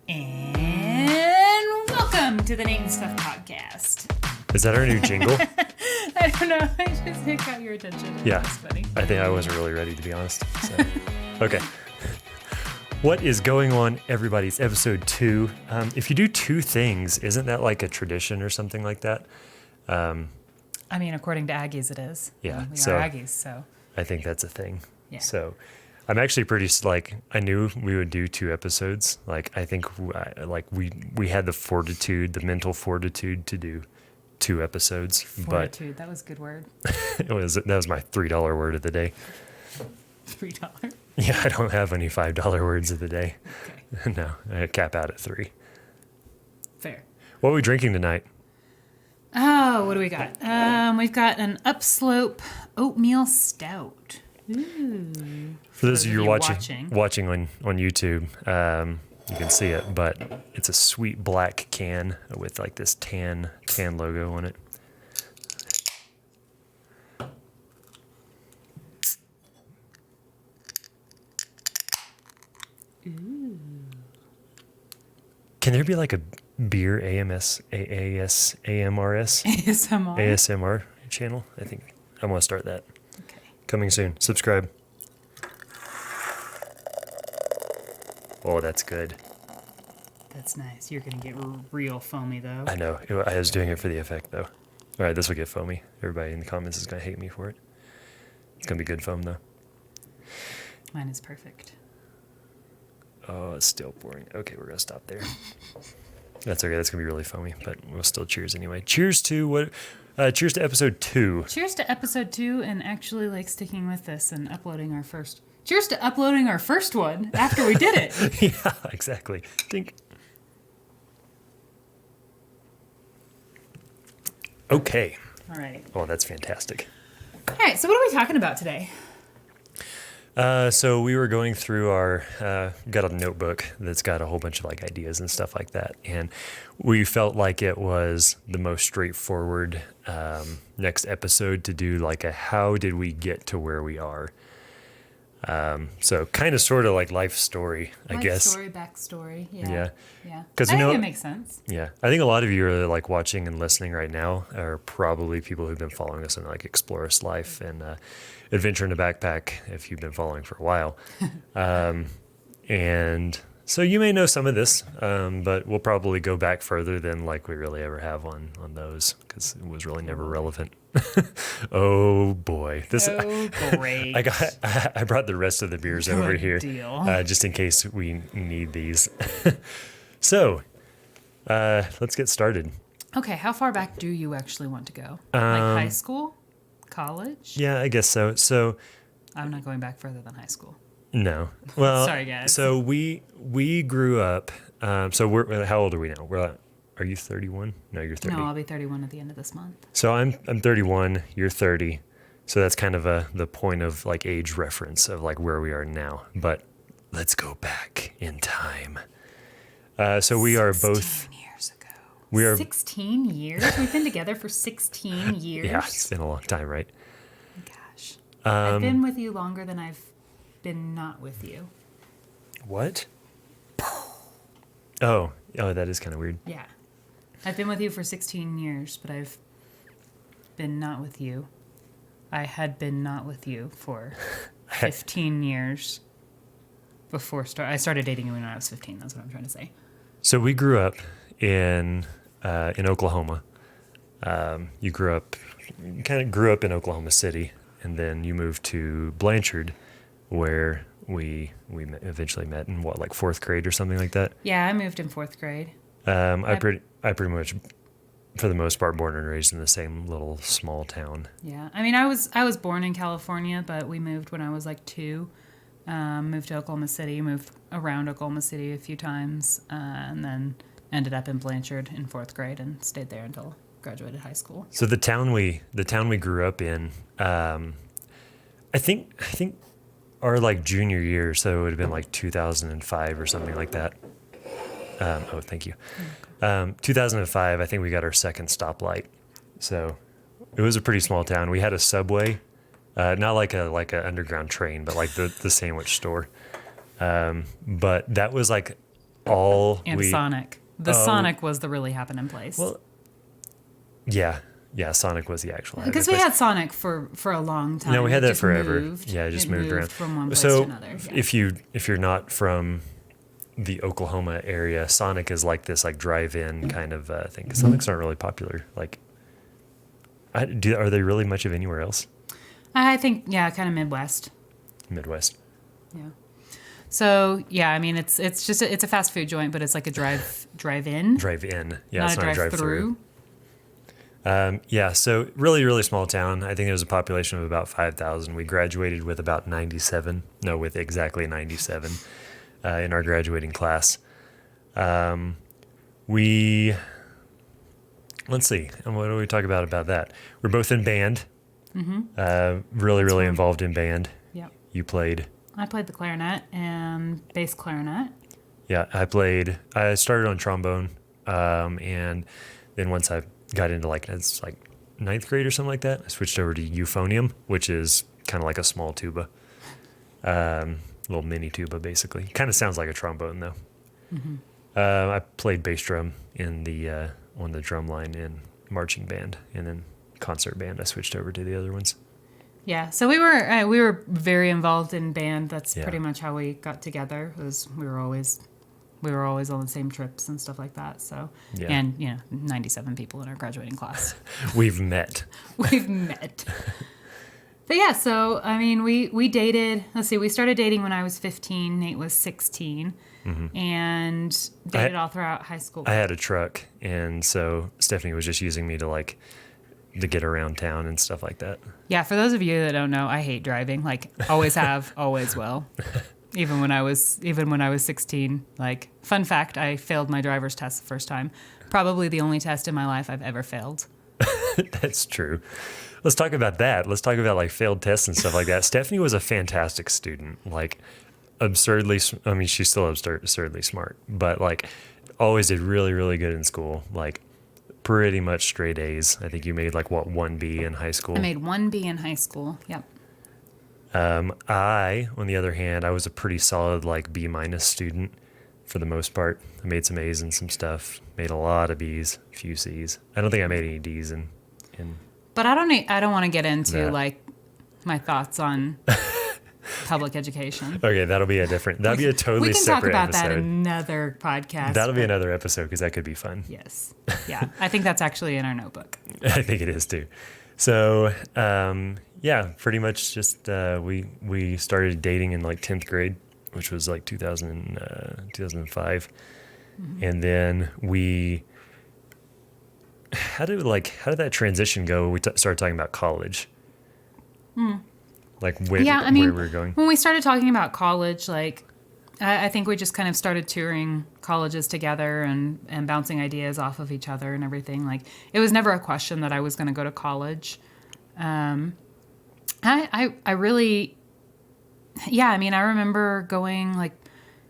And welcome to the Name Stuff Podcast. Is that our new jingle? I don't know. I just got your attention. Yeah. That's funny. I think I wasn't really ready, to be honest. So. Okay. What is going on, everybody? It's episode 2. If you do 2 things, isn't that like a tradition or something like that? I mean, according to Aggies, it is. Yeah, We so- are Aggies, so. I think that's a thing. Yeah. So I'm actually pretty, I knew we would do 2 episodes. I think we had the fortitude, the mental fortitude to do 2 episodes. Fortitude. That was a good word. But that was my $3 word of the day. $3. Yeah, I don't have any $5 words of the day. Okay. No, I cap out at 3. Fair. What are we drinking tonight? Oh, what do we got? We've got an Upslope Oatmeal Stout. Ooh. For those of you watching on YouTube, you can see it, but it's a sweet black can with like this tan logo on it. Ooh. Can there be like a beer AMRS ASMR. ASMR channel? I think I want to start that. Okay. Coming soon. Subscribe. Oh, that's good. That's nice. You're going to get real foamy, though. I know. I was doing it for the effect, though. All right, this will get foamy. Everybody in the comments is going to hate me for it. It's going to be good foam, though. Mine is perfect. Oh, it's still pouring. Okay, we're going to stop there. That's okay. That's going to be really foamy, but we'll still cheers anyway. Cheers to what? Cheers to episode 2. Cheers to episode 2 and actually sticking with this and uploading our first. Cheers to uploading our first one after we did it. Yeah, exactly. Think. Okay. All right. Oh, that's fantastic. All right. So what are we talking about today? So we were going through got a notebook that's got a whole bunch of ideas and stuff like that. And we felt like it was the most straightforward next episode to do a how did we get to where we are? So kind of sort of like life story, I guess. Story, backstory. Yeah. Yeah. Yeah. 'Cause I think it makes sense. Yeah. I think a lot of you are watching and listening right now are probably people who've been following us in Explore Us Life and Adventure in a Backpack if you've been following for a while. And so you may know some of this, but we'll probably go back further than we really ever have on those because it was really never relevant. Oh boy. Great. I brought the rest of the beers Good over here deal. just in case we need these. So, let's get started. Okay. How far back do you actually want to go? High school? College? Yeah, I guess so. So, I'm not going back further than high school. no. Well, Sorry, guys. So we grew up. So we're how old are we now? Are you 31? No, you're 30. No, I'll be 31 at the end of this month. So I'm 31. You're 30. So that's kind of the point of age reference of where we are now. But let's go back in time. So we are both. 16 years ago. We are 16 years? We've been together for 16 years? Yeah, it's been a long time, right? Gosh. I've been with you longer than I've been not with you. What? Oh, that is kind of weird. Yeah. I've been with you for 16 years, but I've been not with you. I had been not with you for 15 years before I started dating you when I was 15. That's what I'm trying to say. So we grew up in Oklahoma. You kind of grew up in Oklahoma City, and then you moved to Blanchard, where we eventually met in 4th grade or something like that. Yeah, I moved in 4th grade. I pretty much, for the most part, born and raised in the same little small town. Yeah, I mean, I was born in California, but we moved when I was 2. Moved to Oklahoma City, moved around Oklahoma City a few times, and then ended up in Blanchard in 4th grade and stayed there until graduated high school. So the town we grew up in, I think our junior year, so it would have been 2005 or something like that. Oh, thank you. 2005, I think we got our second stoplight. So it was a pretty small town. We had a Subway, not like a underground train, but the sandwich store. But that was all And we Sonic. The Oh. Sonic was the really happening place. well, yeah, Sonic was the actual Because we had Sonic for a long time. No, we had It that just forever. Moved. Yeah, it just It moved around. from one place So to another. Yeah. if you're not from the Oklahoma area, Sonic is like this like drive-in kind of thing. 'Cause Sonics aren't really popular. Like, are they really much of anywhere else? I think kind of Midwest. Midwest. Yeah. So yeah, I mean it's just it's a fast food joint, but it's like a drive-in, Drive-in. Yeah, not it's a not a drive-through. drive-through. Yeah, so really, really small town. I think there was a population of about 5,000. We graduated with about 97. No, with exactly 97 in our graduating class. We let's see. And what do we talk about that? We're both in band. Really, really fun. involved in band. Yep. You played. I played the clarinet and bass clarinet. Yeah, I started on trombone, and then once I got into it's like ninth grade or something like that, I switched over to euphonium, which is kind of like a small tuba, little mini tuba basically. Kind of sounds like a trombone though. I played bass drum in the on the drum line in marching band, and then concert band. I switched over to the other ones. Yeah, so we were very involved in band. That's Yeah. pretty much how we got together. Was we were always on the same trips and stuff like that. So Yeah. and 97 people in our graduating class. We've met. We've met. But yeah, so I mean, we dated. Let's see, we started dating when I was 15. Nate was 16, and dated all throughout high school. I had a truck, and so Stephanie was just using me to get around town and stuff like that. Yeah, for those of you that don't know, I hate driving. Like, always have, always will. Even when I was 16. Like, fun fact, I failed my driver's test the first time. Probably the only test in my life I've ever failed. That's true. Let's talk about that. Let's talk about failed tests and stuff like that. Stephanie was a fantastic student. Absurdly, I mean, she's still absurdly smart, but always did really, really good in school. Pretty much straight A's. I think you made 1B in high school. I made 1B in high school. Yep. I, on the other hand, I was a pretty solid B minus student for the most part. I made some A's and some stuff. Made a lot of B's, a few C's. I don't think I made any D's in But I don't want to get into that. my thoughts on public education. Okay, that'll be a totally We can separate talk about episode. that in another podcast. That'll be but another episode because that could be fun. Yes. Yeah. I think that's actually in our notebook. I think it is too. So, yeah, pretty much just we started dating in 10th grade, which was 2005. And then how did that transition go? We started talking about college. Where we were going. When we started talking about college, I think we just kind of started touring colleges together and bouncing ideas off of each other and everything. It was never a question that I was going to go to college. I really, yeah, I mean, I remember going,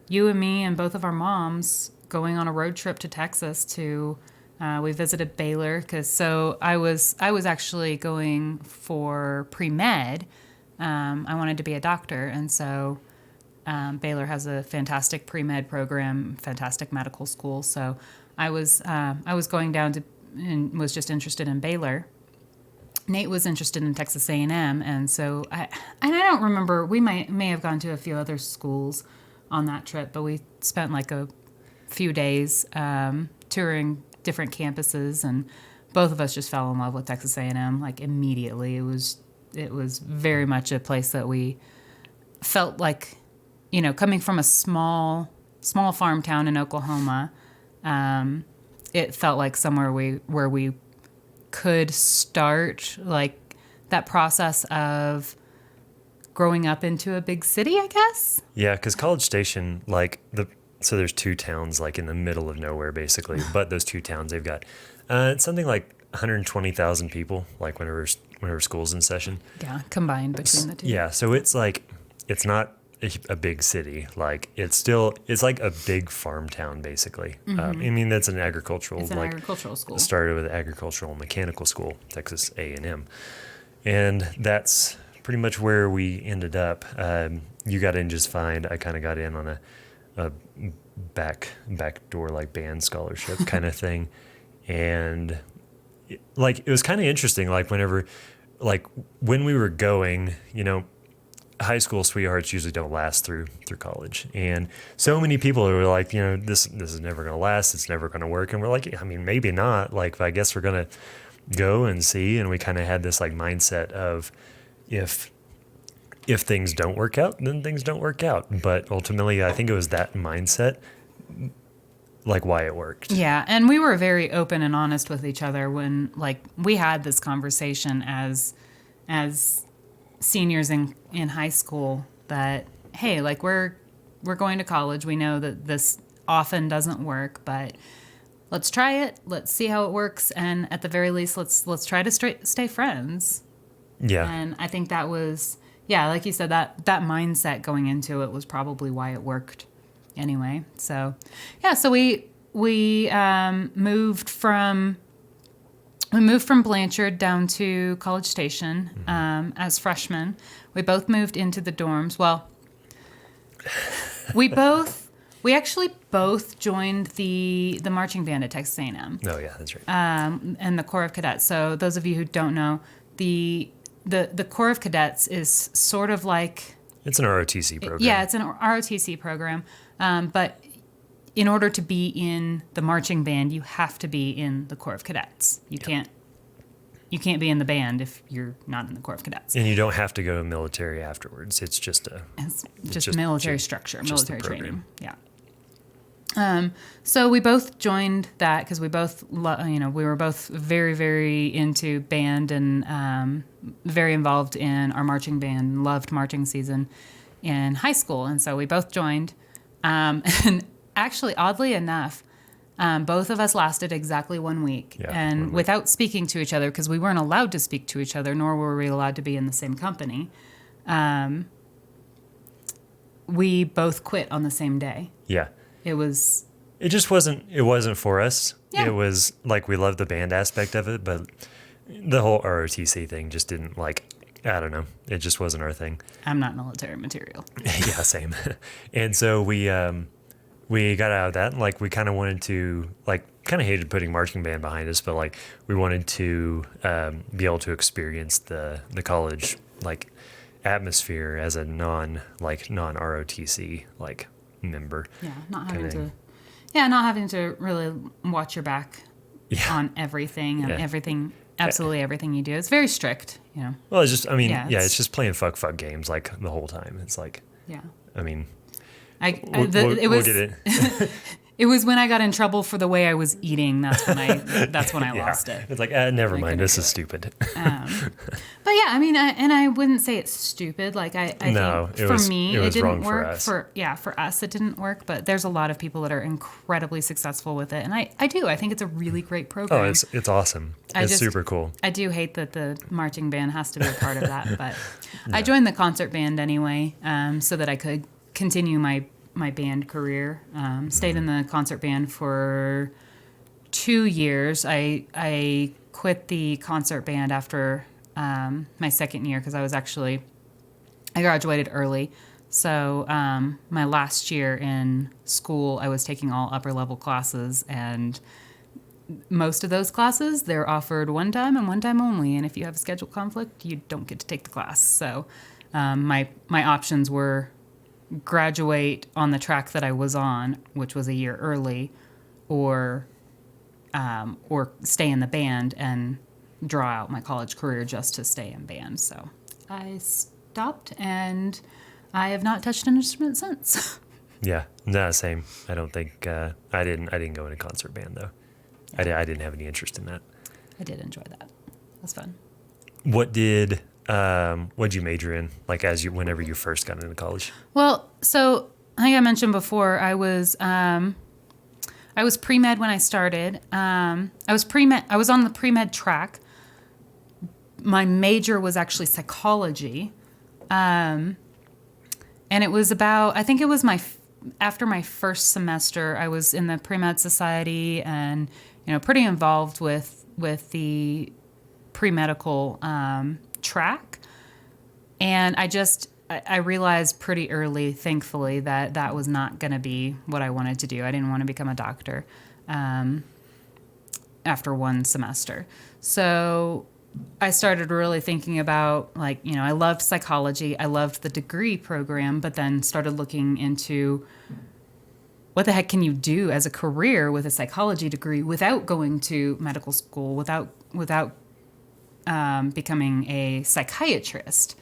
you and me and both of our moms going on a road trip to Texas to, we visited Baylor so I was actually going for pre-med. I wanted to be a doctor, and so Baylor has a fantastic pre-med program, fantastic medical school. So I was going down to and was just interested in Baylor. Nate was interested in Texas A&M, and so I don't remember. We may have gone to a few other schools on that trip, but we spent a few days touring different campuses, and both of us just fell in love with Texas A&M immediately. It was very much a place that we felt coming from a small farm town in Oklahoma, it felt like somewhere where we could start that process of growing up into a big city, I guess. Yeah, because College Station, so there's two towns in the middle of nowhere basically, but those two towns, they've got something 120,000 people whenever school's in session. Yeah, combined between the two. Yeah, so it's it's not a big city. It's a big farm town basically. I mean, that's an agricultural. It's an agricultural school. Started with agricultural and mechanical school, Texas A&M, and that's pretty much where we ended up. You got in just fine. I kind of got in on a backdoor like band scholarship kind of thing. And like it was kind of interesting, like when we were going, high school sweethearts usually don't last through college, and so many people were like, this is never going to last, it's never going to work. And we're like, I mean, maybe not, like I guess we're going to go and see. And we kind of had this like mindset of if things don't work out, then things don't work out. But ultimately I think it was that mindset like why it worked. Yeah, and we were very open and honest with each other when like we had this conversation as seniors in high school that, hey, like we're going to college. We know that this often doesn't work, but let's try it. Let's see how it works, and at the very least, let's try to stay friends. Yeah. And I think that was, yeah, like you said, that mindset going into it was probably why it worked anyway. So, yeah, so we moved from Blanchard down to College Station as freshmen. We both moved into the dorms. Well, we actually both joined the marching band at Texas A&M. Oh yeah, that's right. And the Corps of Cadets. So those of you who don't know, the Corps of Cadets is sort of like, it's an ROTC program. Yeah, it's an ROTC program. But in order to be in the marching band, you have to be in the Corps of Cadets. You can't be in the band if you're not in the Corps of Cadets. And you don't have to go military afterwards. It's just military structure, military training. Yeah. So we both joined that because we both, we were both very, very into band and very involved in our marching band, loved marching season in high school. And so we both joined. And actually, oddly enough, both of us lasted exactly 1 week. Yeah, and 1 week. Without speaking to each other, because we weren't allowed to speak to each other, nor were we allowed to be in the same company, we both quit on the same day. Yeah. It just wasn't for us. Yeah. It was like, we loved the band aspect of it, but the whole ROTC thing just didn't, like, I don't know. It just wasn't our thing. I'm not military material. Yeah, same. And so we got out of that, and like we kind of wanted to, like, kind of hated putting marching band behind us, but like we wanted to be able to experience the college like atmosphere as a non ROTC like member. Yeah, not having to really watch your back on everything and absolutely everything you do. It's very strict, Well, it's just, it's just playing fuck games like the whole time. It's like, yeah. I mean, we'll get it. It was when I got in trouble for the way I was eating. That's when I lost it. It's like, never mind. This is stupid. But yeah, I mean, I wouldn't say it's stupid. Like I think for me, it didn't work. For us, it didn't work. But there's a lot of people that are incredibly successful with it, and I think it's a really great program. Oh, it's awesome. It's super cool. I do hate that the marching band has to be a part of that, but I joined the concert band anyway, so that I could continue my band career. Stayed in the concert band for 2 years. I quit the concert band after my second year because I graduated early. So my last year in school, I was taking all upper level classes, and most of those classes, they're offered one time and one time only. And if you have a schedule conflict, you don't get to take the class. So my options were graduate on the track that I was on, which was a year early, or stay in the band and draw out my college career just to stay in band. So I stopped, and I have not touched an instrument since. Yeah, no, same. I don't think I didn't go into concert band though. Yeah. I didn't have any interest in that. I did enjoy that. It was fun. What'd you major in, like whenever you first got into college? Well, so I think I mentioned before, I was pre-med when I started. I was on the pre-med track. My major was actually psychology. And it was about, I think it was after my first semester, I was in the pre-med society and, pretty involved with the pre-medical track. And I realized pretty early, thankfully, that that was not going to be what I wanted to do. I didn't want to become a doctor after one semester. So I started really thinking about, like, you know, I loved psychology. I loved the degree program, but then started looking into what the heck can you do as a career with a psychology degree without going to medical school, without becoming a psychiatrist.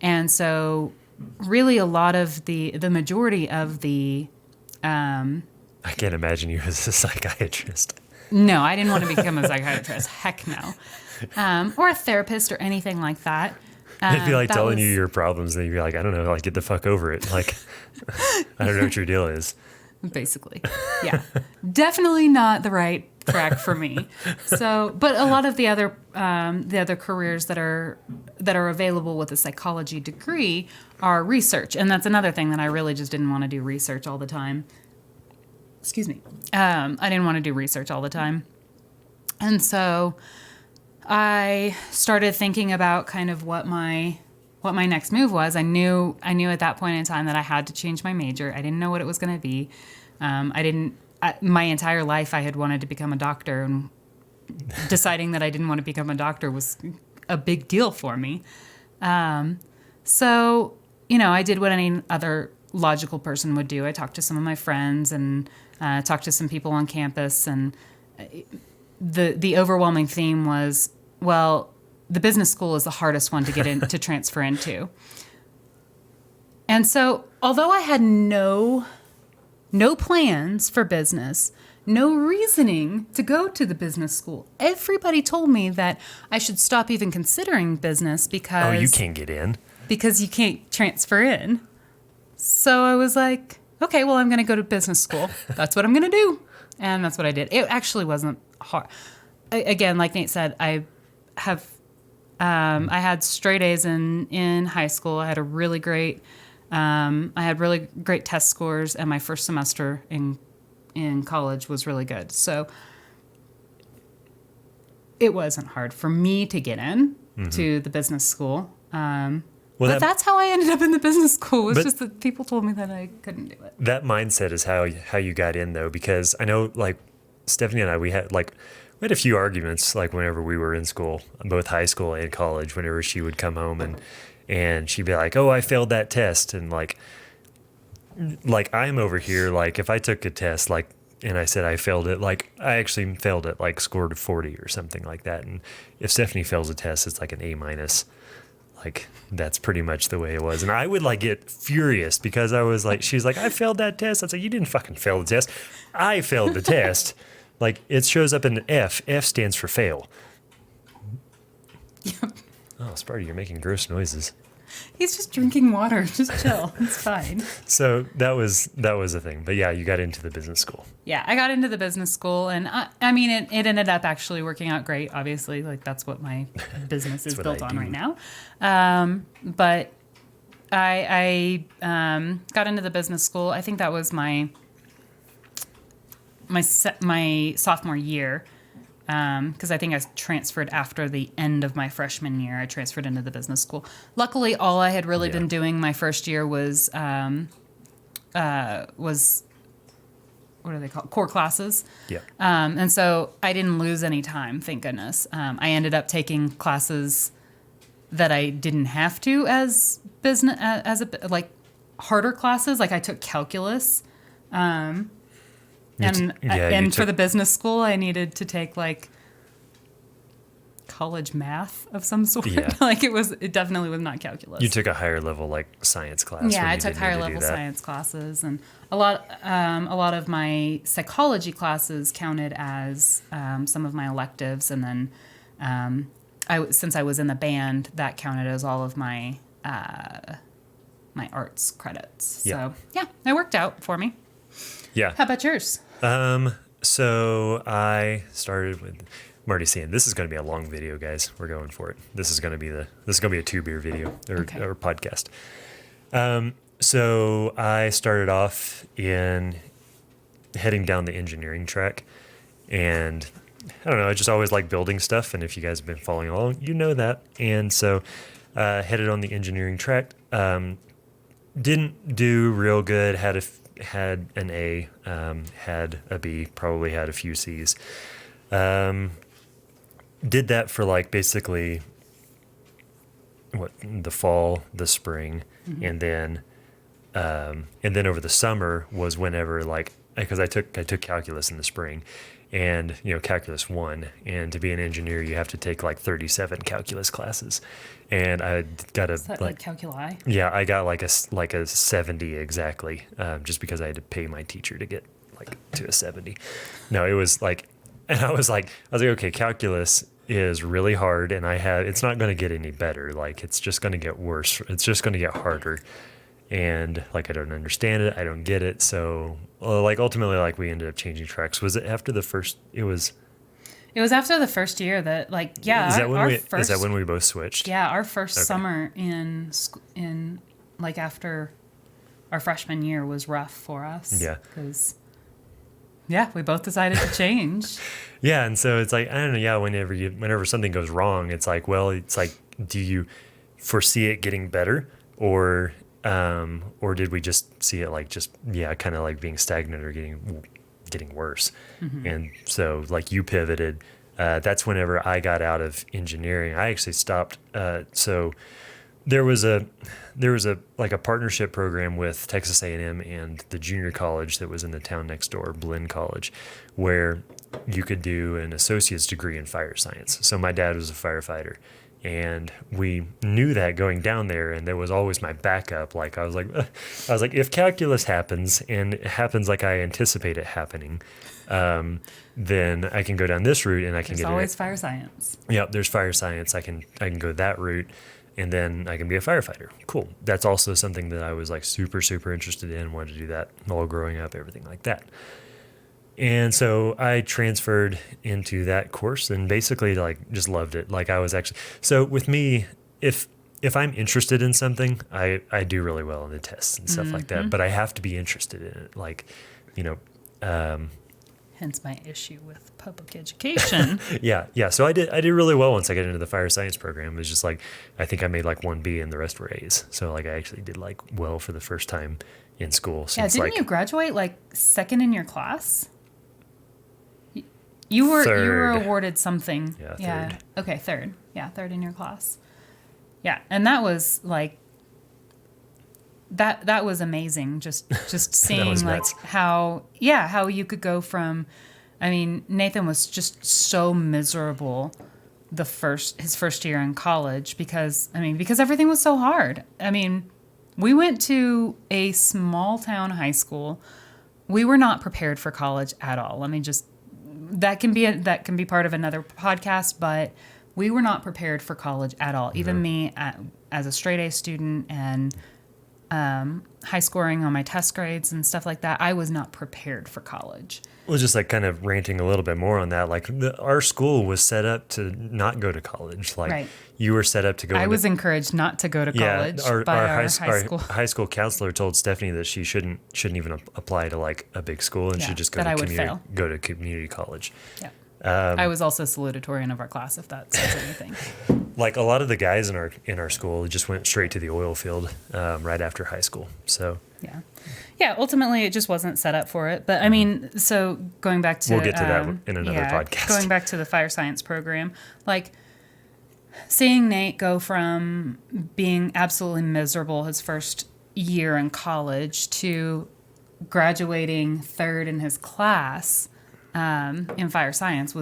And so really a lot of the majority of the I can't imagine you as a psychiatrist. no, I didn't want to become a psychiatrist. Heck no. Or a therapist or anything like that. It'd be like that telling was- you your problems, and you'd be like, I don't know, like, get the fuck over it. Like, I don't know what your deal is. Basically. Yeah. Definitely not the right track for me. So, but a lot of the other careers that are available with a psychology degree are research. And that's another thing that I really just didn't want to do research all the time. Excuse me. I didn't want to do research all the time. And so I started thinking about kind of what my next move was. I knew at that point in time that I had to change my major. I didn't know what it was going to be. My entire life I had wanted to become a doctor, and deciding that I didn't want to become a doctor was a big deal for me. So, you know, I did what any other logical person would do. I talked to some of my friends and talked to some people on campus, and the overwhelming theme was, well, the business school is the hardest one to get in to transfer into. And so, although I had no plans for business, no reasoning to go to the business school, everybody told me that I should stop even considering business because Oh, you can't get in. because you can't transfer in. So I was like, okay, well, I'm going to go to business school. That's what I'm going to do. And that's what I did. It actually wasn't hard. Again, like Nate said, I had straight A's in high school. I had really great test scores, and my first semester in college was really good. So it wasn't hard for me to get in to the business school. But that's how I ended up in the business school. It's just that people told me that I couldn't do it. That mindset is how you got in, though, because I know, like, Stephanie and I, we had a few arguments, like, whenever we were in school, both high school and college, whenever she would come home and she'd be like, oh, I failed that test. And like I'm over here, like, if I took a test, like, and I said I failed it, like, I actually failed it, like, scored a 40 or something like that. And if Stephanie fails a test, it's like an A minus. Like, that's pretty much the way it was. And I would, like, get furious because I was like, she's like, I failed that test. I was like, you didn't fucking fail the test. I failed the test. Like, it shows up in an F. F stands for fail. Yep. Oh, Sparty, you're making gross noises. He's just drinking water. Just chill. It's fine. So that was the thing. But yeah, you got into the business school. Yeah, I got into the business school, and I mean, it ended up actually working out great. Obviously, like, that's what my business is what built I on do. right now. But I got into the business school. I think that was my sophomore year, because I think I transferred after the end of my freshman year. I transferred into the business school. Luckily, all I had really been doing my first year was what are they called? Core classes. Yeah. And so I didn't lose any time, thank goodness. I ended up taking classes that I didn't have to as business, like harder classes. Like, I took calculus. And for the business school, I needed to take, like, college math of some sort. Yeah. Like, it definitely was not calculus. You took a higher level, like, science class. Yeah, when I you took didn't higher need to do level that. science classes, and a lot of my psychology classes counted as some of my electives, and then since I was in the band, that counted as all of my my arts credits. Yeah. So yeah, it worked out for me. Yeah. How about yours? So I started with. I'm already seeing this is going to be a long video, guys. We're going for it. This is going to be a 2-beer video or podcast. So I started off in heading down the engineering track, and I don't know, I just always like building stuff. And if you guys have been following along, you know that. And so headed on the engineering track. Didn't do real good. Had an A, had a B, probably had a few C's. Did that for like basically the fall, the spring, and then over the summer was whenever, like, because I took calculus in the spring, and calculus 1, and to be an engineer you have to take like 37 calculus classes, and I got a Is that like calculi? yeah, I got like a 70 exactly, just because I had to pay my teacher to get like to a 70. No, it was like, and I was like, okay, calculus is really hard, and it's not going to get any better. Like, it's just going to get worse. It's just going to get harder. And like, I don't understand it. I don't get it. So like, ultimately, like, we ended up changing tracks. Was it after the first? It was after the first year that, like, yeah. Is that when we both switched? Yeah, our first summer in like after our freshman year was rough for us. Yeah. Because we both decided to change. Yeah, and so it's like, I don't know. Yeah, whenever something goes wrong, it's like, well, it's like, do you foresee it getting better, or did we just see it like kind of like being stagnant or getting worse? And so, like, you pivoted. That's whenever I got out of engineering. I actually stopped. So there was a like a partnership program with Texas A&M and the junior college that was in the town next door, Blinn College, where you could do an associate's degree in fire science. So my dad was a firefighter, and we knew that going down there, and there was always my backup. Like, I was like, if calculus happens, and it happens like I anticipate it happening, then I can go down this route, and I can There's always fire science. Yeah, there's fire science. I can go that route, and then I can be a firefighter. Cool. That's also something that I was like super, super interested in, wanted to do that all growing up, everything like that. And so I transferred into that course and basically like just loved it. Like, I was actually, so with me, if I'm interested in something, I do really well in the tests and stuff like that, but I have to be interested in it. Like, hence my issue with public education. Yeah. So I did really well once I got into the fire science program. It was just like, I think I made like 1B and the rest were A's. So like, I actually did like well for the first time in school. Since, didn't you graduate like second in your class? You were awarded something. Yeah, third. Okay, third. Yeah, third in your class. Yeah, and that was like that was amazing. Just seeing like how you could go from, I mean, Nathan was just so miserable his first year in college because everything was so hard. I mean, we went to a small town high school. We were not prepared for college at all. Let me just that can be part of another podcast, but we were not prepared for college at all. Even me, as a straight A student and high scoring on my test grades and stuff like that, I was not prepared for college. Well, just like kind of ranting a little bit more on that, like our school was set up to not go to college. Like, right. You were set up to go. I was encouraged not to go to college by our high school. Our high school counselor told Stephanie that she shouldn't even apply to like a big school and should just go to community college. Yeah. I was also salutatorian of our class, if that says anything. Like, a lot of the guys in our school just went straight to the oil field right after high school. So yeah. Ultimately, it just wasn't set up for it. But I mean, so going back to we'll get to that in another podcast. Going back to the fire science program, like seeing Nate go from being absolutely miserable his first year in college to graduating third in his class in fire science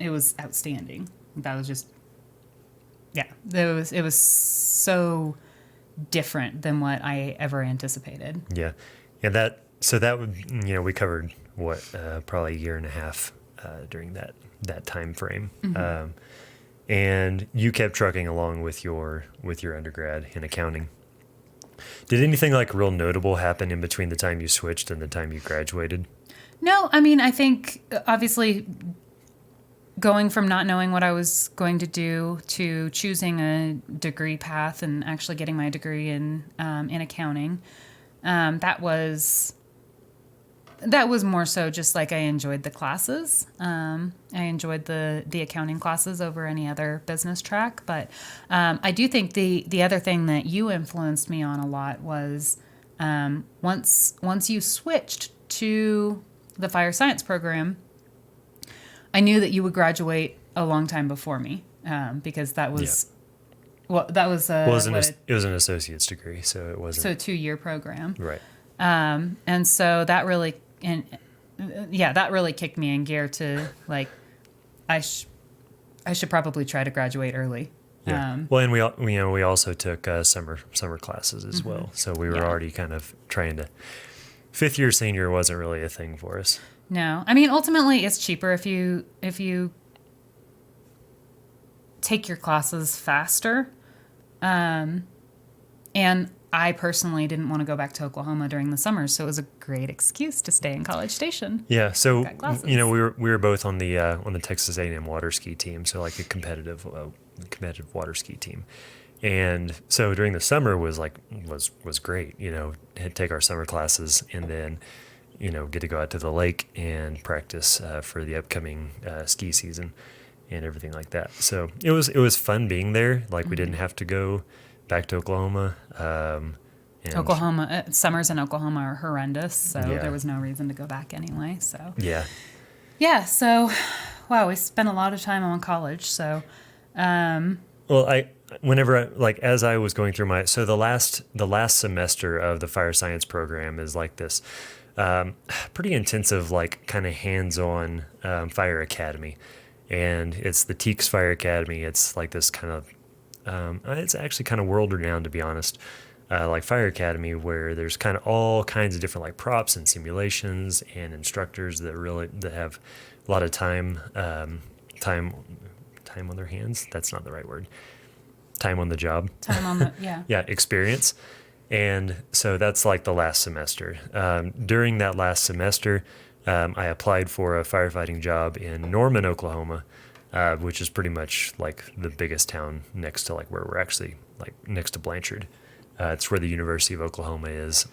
it was outstanding. That was just, it was so different than what I ever anticipated. Yeah. That would, we covered probably a year and a half during that time frame. Mm-hmm. And you kept trucking along with your undergrad in accounting. Did anything like real notable happen in between the time you switched and the time you graduated? No, I mean, I think obviously going from not knowing what I was going to do to choosing a degree path and actually getting my degree in accounting, that was that was more so just like I enjoyed the classes. I enjoyed the accounting classes over any other business track. But I do think the other thing that you influenced me on a lot was once you switched to the fire science program, I knew that you would graduate a long time before me because that was that was it was an associate's degree, so it wasn't so a 2-year program. right. And so that really that really kicked me in gear to like I should probably try to graduate early. Yeah. Well, and we also took summer classes as well, so we were already kind of trying to. 5th year senior wasn't really a thing for us. No, I mean ultimately it's cheaper if you take your classes faster. And I personally didn't want to go back to Oklahoma during the summers, so it was a great excuse to stay in College Station. Yeah, so we were both on the Texas A&M water ski team, so like a competitive water ski team. And so during the summer was great, take our summer classes and then get to go out to the lake and practice for the upcoming ski season and everything like that. So it was fun being there. Like we didn't have to go back to Oklahoma. Summers in Oklahoma are horrendous, so there was no reason to go back anyway. So so wow, we spent a lot of time on college. So as I was going through the last semester of the fire science program is like this pretty intensive, like kind of hands-on fire academy. And it's the Teaks Fire Academy. It's like this kind of, it's actually kind of world renowned, to be honest, like Fire Academy, where there's kind of all kinds of different like props and simulations and instructors that have a lot of time on their hands. That's not the right word. Time on the job. Experience. And so that's like the last semester. During that last semester, I applied for a firefighting job in Norman, Oklahoma, which is pretty much like the biggest town next to like where we're actually like next to Blanchard. It's where the University of Oklahoma is.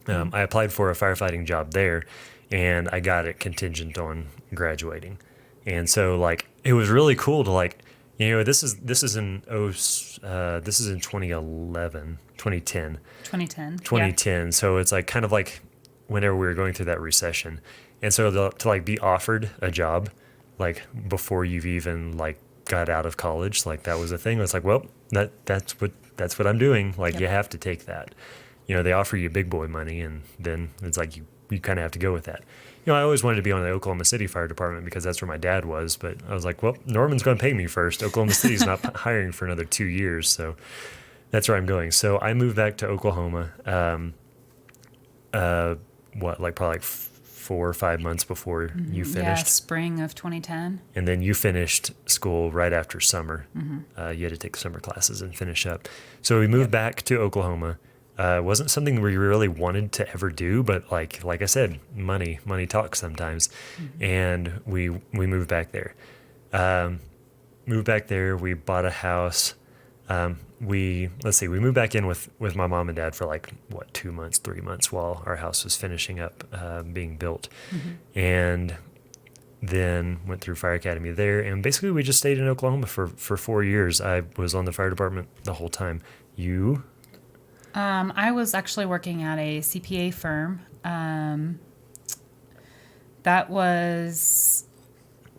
I applied for a firefighting job there, and I got it contingent on graduating. And so like it was really cool to like, this is in 2010. 2010. So it's like kind of like whenever we were going through that recession. And so to like be offered a job like before you've even like got out of college, like that was a thing. It's like, well, that's what I'm doing. Like you have to take that. They offer you big boy money, and then it's like you kind of have to go with that. I always wanted to be on the Oklahoma City Fire Department because that's where my dad was, but I was like, well, Norman's going to pay me first. Oklahoma City's not hiring for another 2 years, so that's where I'm going. So I moved back to Oklahoma, probably 4 or 5 months before you finished. Yeah, spring of 2010. And then you finished school right after summer. You had to take summer classes and finish up. So we moved back to Oklahoma. It wasn't something we really wanted to ever do, but like I said, money talks sometimes. And we moved back there. We bought a house. We moved back in with my mom and dad for 3 months while our house was finishing up being built. And then went through Fire Academy there, and basically we just stayed in Oklahoma for 4 years. I was on the fire department the whole time. You? I was actually working at a CPA firm. That was,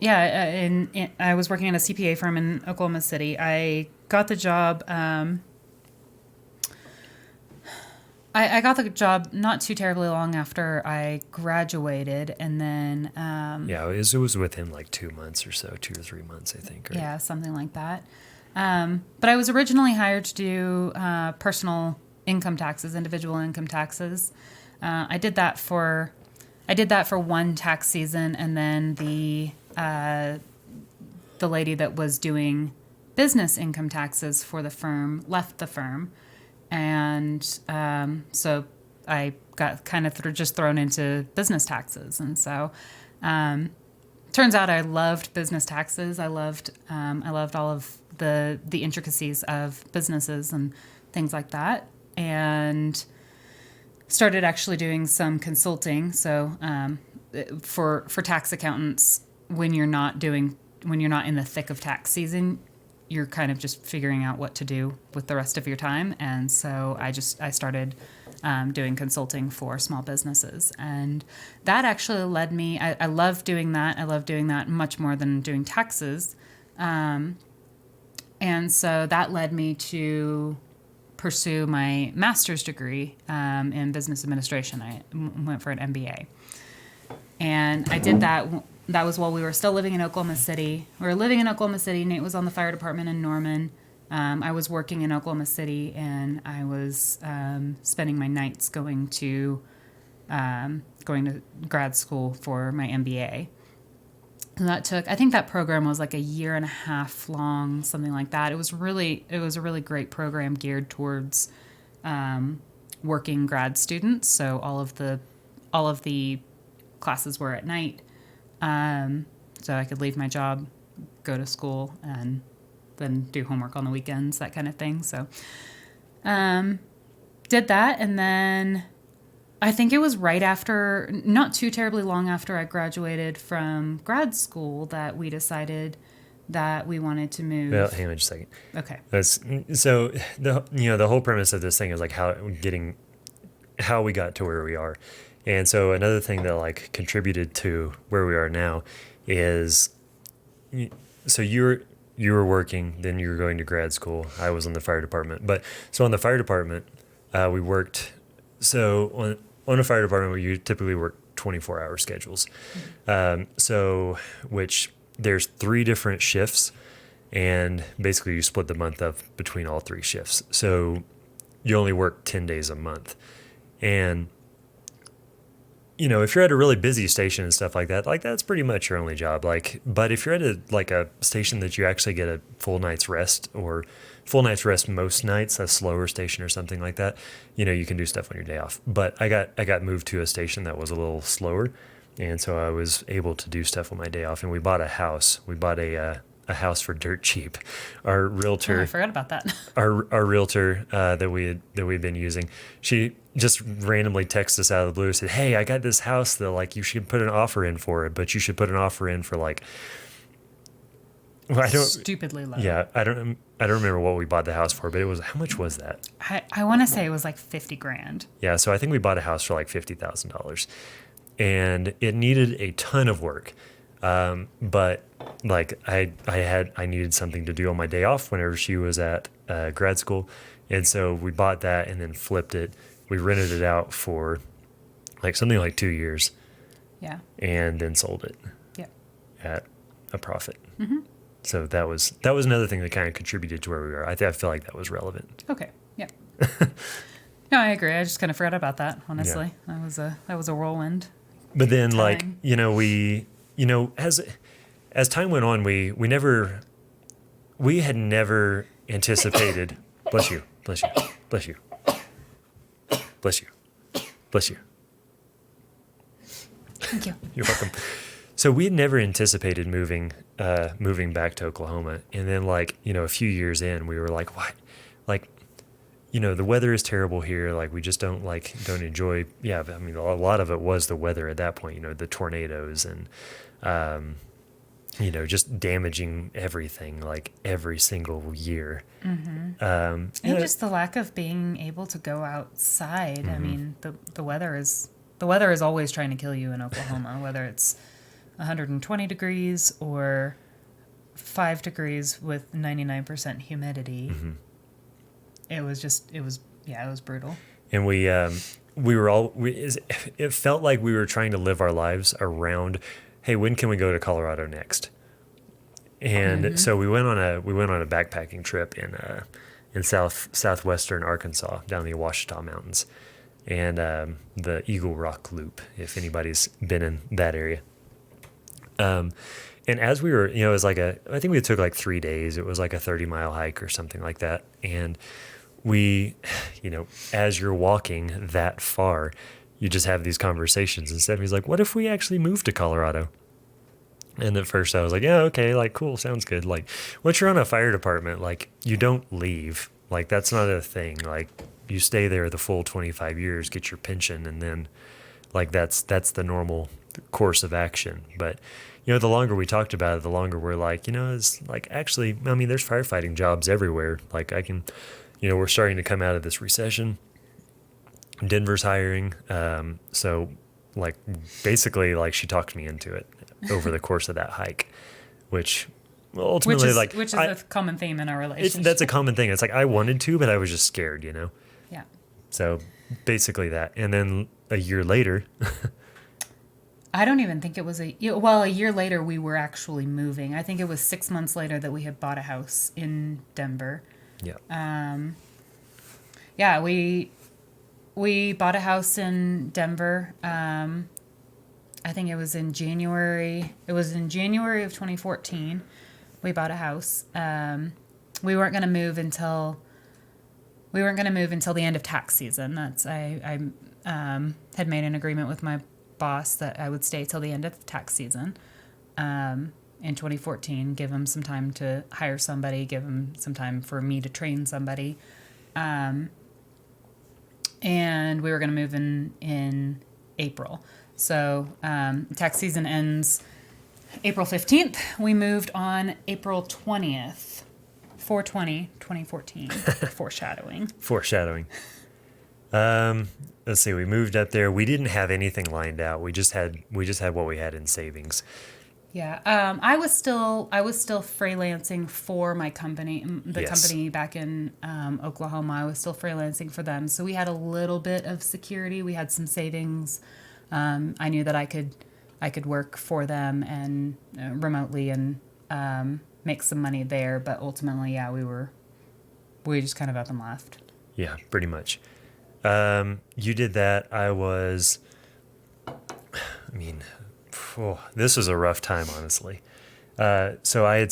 I was working at a CPA firm in Oklahoma City. I got the job. I got the job not too terribly long after I graduated, and then it was within 2 months or so, 2 or 3 months, I think. Right? Yeah, something like that. But I was originally hired to do personal income taxes, individual income taxes. I did that for one tax season, and then the lady that was doing business income taxes for the firm left the firm, and so I got kind of just thrown into business taxes. And so turns out I loved business taxes. I loved all of the intricacies of businesses and things like that. And started actually doing some consulting. So for tax accountants, when you're not in the thick of tax season, you're kind of just figuring out what to do with the rest of your time. And so I started doing consulting for small businesses, and that actually led me. I love doing that. I love doing that much more than doing taxes. And so that led me to pursue my master's degree in business administration. I went for an MBA. And I did that. That was while we were still living in Oklahoma City. We were living in Oklahoma City. Nate was on the fire department in Norman. I was working in Oklahoma City, and I was spending my nights going to grad school for my MBA. And that took, I think that program was like a year and a half long, something like that. It was a really great program geared towards working grad students. So all of the classes were at night. So I could leave my job, go to school, and then do homework on the weekends, that kind of thing. So did that, and then I think it was right after, not too terribly long after I graduated from grad school, that we decided that we wanted to move. Well, hang on just a second. Okay. So the whole premise of this thing is like how we got to where we are. And so another thing that like contributed to where we are now is, so you were working, then you were going to grad school. I was in the fire department. But so on the fire department, we worked, so on a fire department, you typically work 24-hour schedules. So which there's 3 different shifts, and basically you split the month up between all 3 shifts. So you only work 10 days a month. And if you're at a really busy station and stuff like that's pretty much your only job. But if you're at a station that you actually get a full night's rest, or full night's rest most nights, a slower station or something like that, you can do stuff on your day off. But I got moved to a station that was a little slower, and so I was able to do stuff on my day off. And we bought a house. We bought a house for dirt cheap. Our realtor, I forgot about that. our realtor that we'd been using, she just randomly texted us out of the blue and said, "Hey, I got this house that you should put an offer in for it, but you should put an offer in for stupidly low." Yeah, I don't remember what we bought the house for, but it was, how much was that? I want to say it was like $50,000. Yeah, so I think we bought a house for like $50,000, and it needed a ton of work. But I needed something to do on my day off whenever she was at grad school, and so we bought that and then flipped it. We rented it out for something like 2 years. Yeah. And then sold it. Yeah. At a profit. Mm-hmm. So that was another thing that kind of contributed to where we are. I feel like that was relevant. Okay. Yeah. No, I agree. I just kind of forgot about that. Honestly, yeah. That was a whirlwind. But then, as time went on, we had never anticipated. Bless you. Bless you. Bless you. Bless you. Bless you. Thank you. You're welcome. So we had never anticipated moving back to Oklahoma. And then a few years in, we were like, what? The weather is terrible here. We just don't enjoy. Yeah. I mean, a lot of it was the weather at that point, the tornadoes and, just damaging everything every single year. Mm-hmm. And just the lack of being able to go outside. Mm-hmm. I mean, the weather is always trying to kill you in Oklahoma, whether it's 120 degrees or 5 degrees with 99% humidity. Mm-hmm. It was brutal. And it felt like we were trying to live our lives around, hey, when can we go to Colorado next? And mm-hmm. so we went on a backpacking trip in southwestern Arkansas, down the Ouachita Mountains, and the Eagle Rock Loop, if anybody's been in that area. And as we were, it was I think we took 3 days. It was a 30-mile hike or something like that. And we, as you're walking that far, you just have these conversations. And Stephanie's like, what if we actually moved to Colorado? And at first I was like, yeah, okay, cool, sounds good. Once you're on a fire department, you don't leave. That's not a thing. you stay there the full 25 years, get your pension, and then like that's the normal course of action. But the longer we talked about it, the longer we're like, it's like, actually, I mean, there's firefighting jobs everywhere. Like I can, we're starting to come out of this recession. Denver's hiring. So like basically like she talked me into it over the course of that hike, which ultimately which is a common theme in our relationship. That's a common thing. It's like I wanted to, but I was just scared, Yeah. So basically that. And then a year later, I don't even think it was a year later we were actually moving. I think it was 6 months later that we had bought a house in Denver. yeah. Yeah, we bought a house in Denver. I think it was in January. It was in January of 2014. We bought a house. We weren't going to move until the end of tax season. I had made an agreement with my boss that I would stay till the end of tax season in 2014, give him some time to hire somebody, give him some time for me to train somebody. And we were going to move in April. So tax season ends April 15th. We moved on April 20th, 4/20/2014. Foreshadowing. Let's see. We moved up there. We didn't have anything lined out. We just had what we had in savings. Yeah. I was still freelancing for my company, the Yes. company back in Oklahoma. I was still freelancing for them. So we had a little bit of security. We had some savings. I knew that I could work for them and remotely and make some money there. But ultimately, yeah, we just kind of up and left. Yeah, pretty much. You did that. This was a rough time, honestly. So I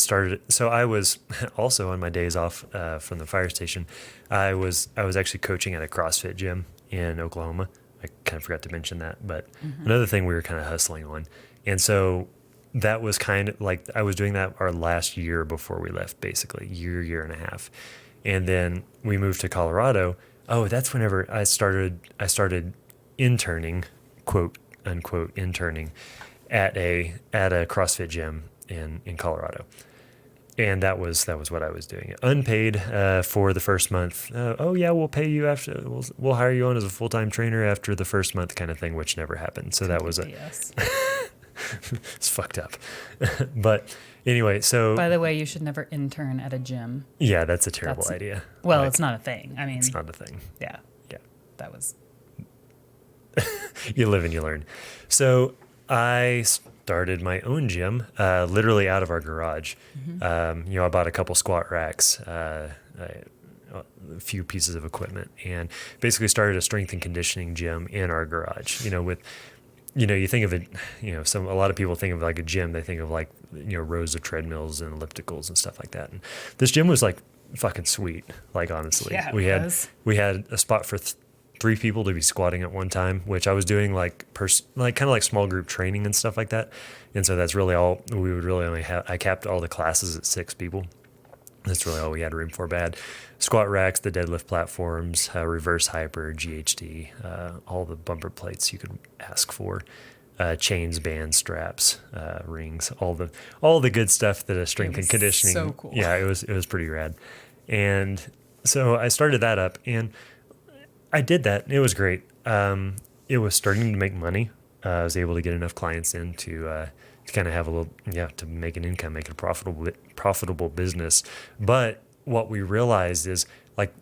was also on my days off from the fire station. I was actually coaching at a CrossFit gym in Oklahoma. I kind of forgot to mention that, but another thing we were kind of hustling on. And so that was kind of like, I was doing that our last year before we left, basically year and a half. And then we moved to Colorado. Oh, that's whenever I started interning, quote unquote, interning at a CrossFit gym in Colorado. And that was what I was doing. Unpaid for the first month. We'll pay you after. We'll hire you on as a full-time trainer after the first month, kind of thing, which never happened. So that was it's fucked up. But anyway, so by the way, you should never intern at a gym. Yeah, that's a terrible idea. Well, it's not a thing. I mean, it's not a thing. Yeah. Yeah, that was. You live and you learn. So I started my own gym, literally out of our garage. Mm-hmm. I bought a couple squat racks, a few pieces of equipment, and basically started a strength and conditioning gym in our garage. You think of it, a lot of people think of like a gym. They think of like, rows of treadmills and ellipticals and stuff like that. And this gym was like fucking sweet. Like, honestly, yeah, we had a spot for 3 people to be squatting at one time, which I was doing kind of like small group training and stuff like that. And so that's really all we would really only have. I capped all the classes at 6 people. That's really all we had room for. Bad squat racks, the deadlift platforms, reverse hyper, GHD, all the bumper plates you could ask for, chains, bands, straps, rings, all the good stuff that a strength and conditioning. So cool. Yeah, it was pretty rad. And so I started that up, and I did that. It was great. It was starting to make money. I was able to get enough clients in to kind of have to make an income, make it a profitable business. But what we realized is like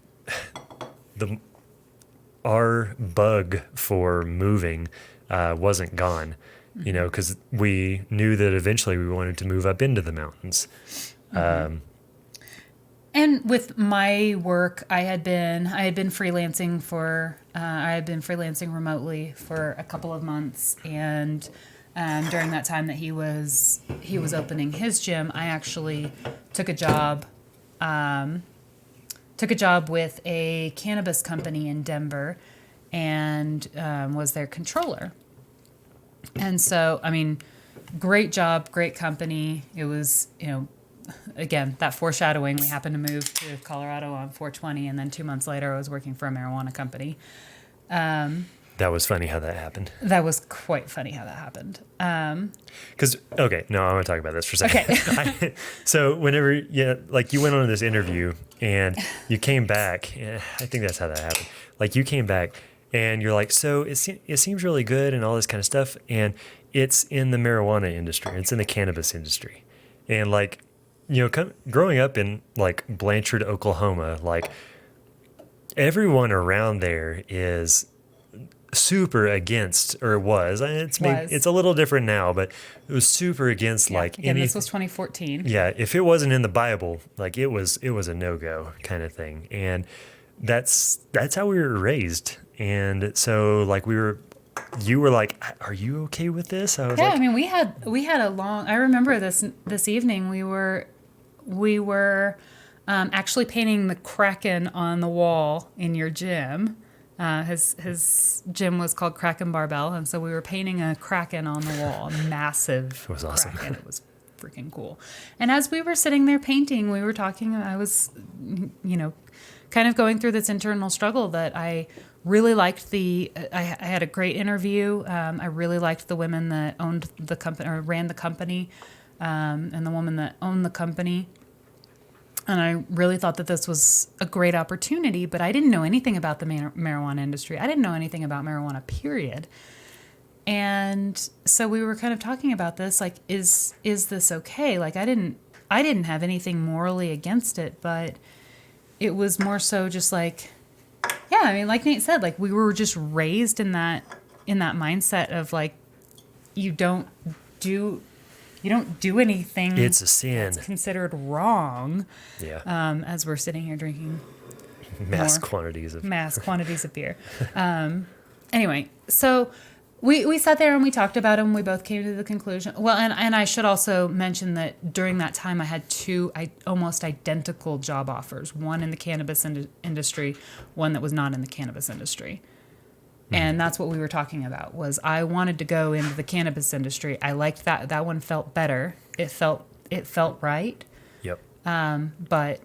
our bug for moving wasn't gone, because we knew that eventually we wanted to move up into the mountains. Mm-hmm. And with my work, I had been freelancing remotely for a couple of months, and during that time that he was opening his gym, I actually took a job with a cannabis company in Denver, and was their controller. And so, I mean, great job, great company. It was, again, that foreshadowing, we happened to move to Colorado on 420, and then 2 months later, I was working for a marijuana company. That was funny how that happened. That was quite funny how that happened. Because, okay, no, I want to talk about this for a second. Okay. So whenever, like you went on this interview and you came back, I think that's how that happened. Like you came back and you're like, so it seems really good and all this kind of stuff. And it's in the marijuana industry. It's in the cannabis industry. And like, growing up in like Blanchard, Oklahoma, like everyone around there is super against, or was. It's a little different now, but it was super against like again, this was 2014. Yeah, if it wasn't in the Bible, like it was a no-go kind of thing. And that's how we were raised. And so like you were like, are you okay with this? I was Yeah, like, I mean, we had a long. I remember this evening. We were actually painting the Kraken on the wall in your gym. His gym was called Kraken Barbell, and so we were painting a Kraken on the wall, a massive. It was awesome. Kraken. It was freaking cool. And as we were sitting there painting, we were talking. I was, kind of going through this internal struggle that I really liked I had a great interview. I really liked the women that owned the company or ran the company, and the woman that owned the company. And I really thought that this was a great opportunity, but I didn't know anything about the marijuana industry. I didn't know anything about marijuana, period. And so we were kind of talking about this, like, is this okay? Like, I didn't have anything morally against it, but it was more so just like, yeah, I mean, like Nate said, like we were just raised in that mindset of like, you don't do anything. it's a sin. That's considered wrong. Yeah. As we're sitting here drinking mass more. quantities of beer. Anyway, so we sat there and we talked about them. We both came to the conclusion. Well, and I should also mention that during that time I had two almost identical job offers. One in the cannabis industry, one that was not in the cannabis industry. And that's what we were talking about, was I wanted to go into the cannabis industry. I liked that. That one felt better. It felt right. Yep. But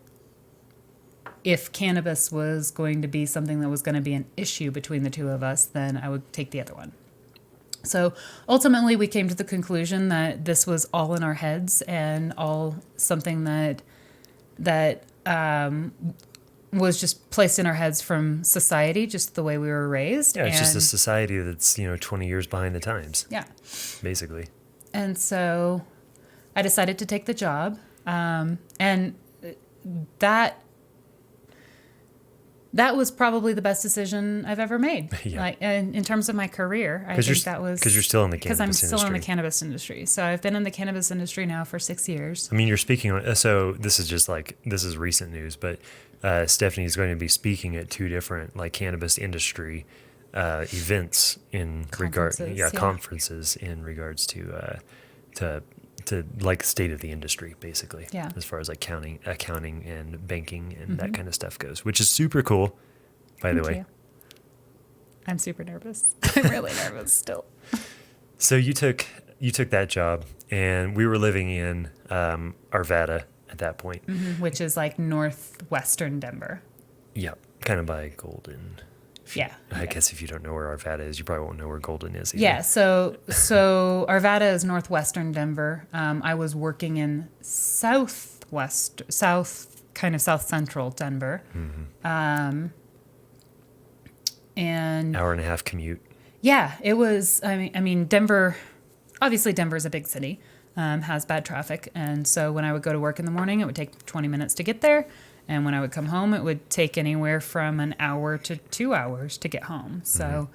if cannabis was going to be something that was going to be an issue between the two of us, then I would take the other one. So ultimately we came to the conclusion that this was all in our heads and all something that was just placed in our heads from society, just the way we were raised. Yeah, it's just a society that's 20 years behind the times. Yeah. Basically. And so I decided to take the job. And that was probably the best decision I've ever made. Yeah. Like in terms of my career, I think that was because you're still in the cannabis industry. Because I'm still in the cannabis industry. So I've been in the cannabis industry now for 6 years. I mean, you're speaking on. So this is recent news, but Stephanie is going to be speaking at two different like cannabis industry events in conferences in regards to like state of the industry, basically. Yeah. As far as like accounting and banking and that kind of stuff goes, which is super cool, by the way. You. I'm super nervous. I'm really nervous still. So you took that job, and we were living in Arvada at that point. Mm-hmm, which is like northwestern Denver. Yeah, kind of by Golden. Yeah. I guess if you don't know where Arvada is, you probably won't know where Golden is either. Yeah, so Arvada is northwestern Denver. I was working in south central Denver. Mm-hmm. And hour and a half commute. Yeah, it was. I mean, Denver. Obviously, Denver is a big city, has bad traffic, and so when I would go to work in the morning, it would take 20 minutes to get there. And when I would come home, it would take anywhere from an hour to 2 hours to get home. So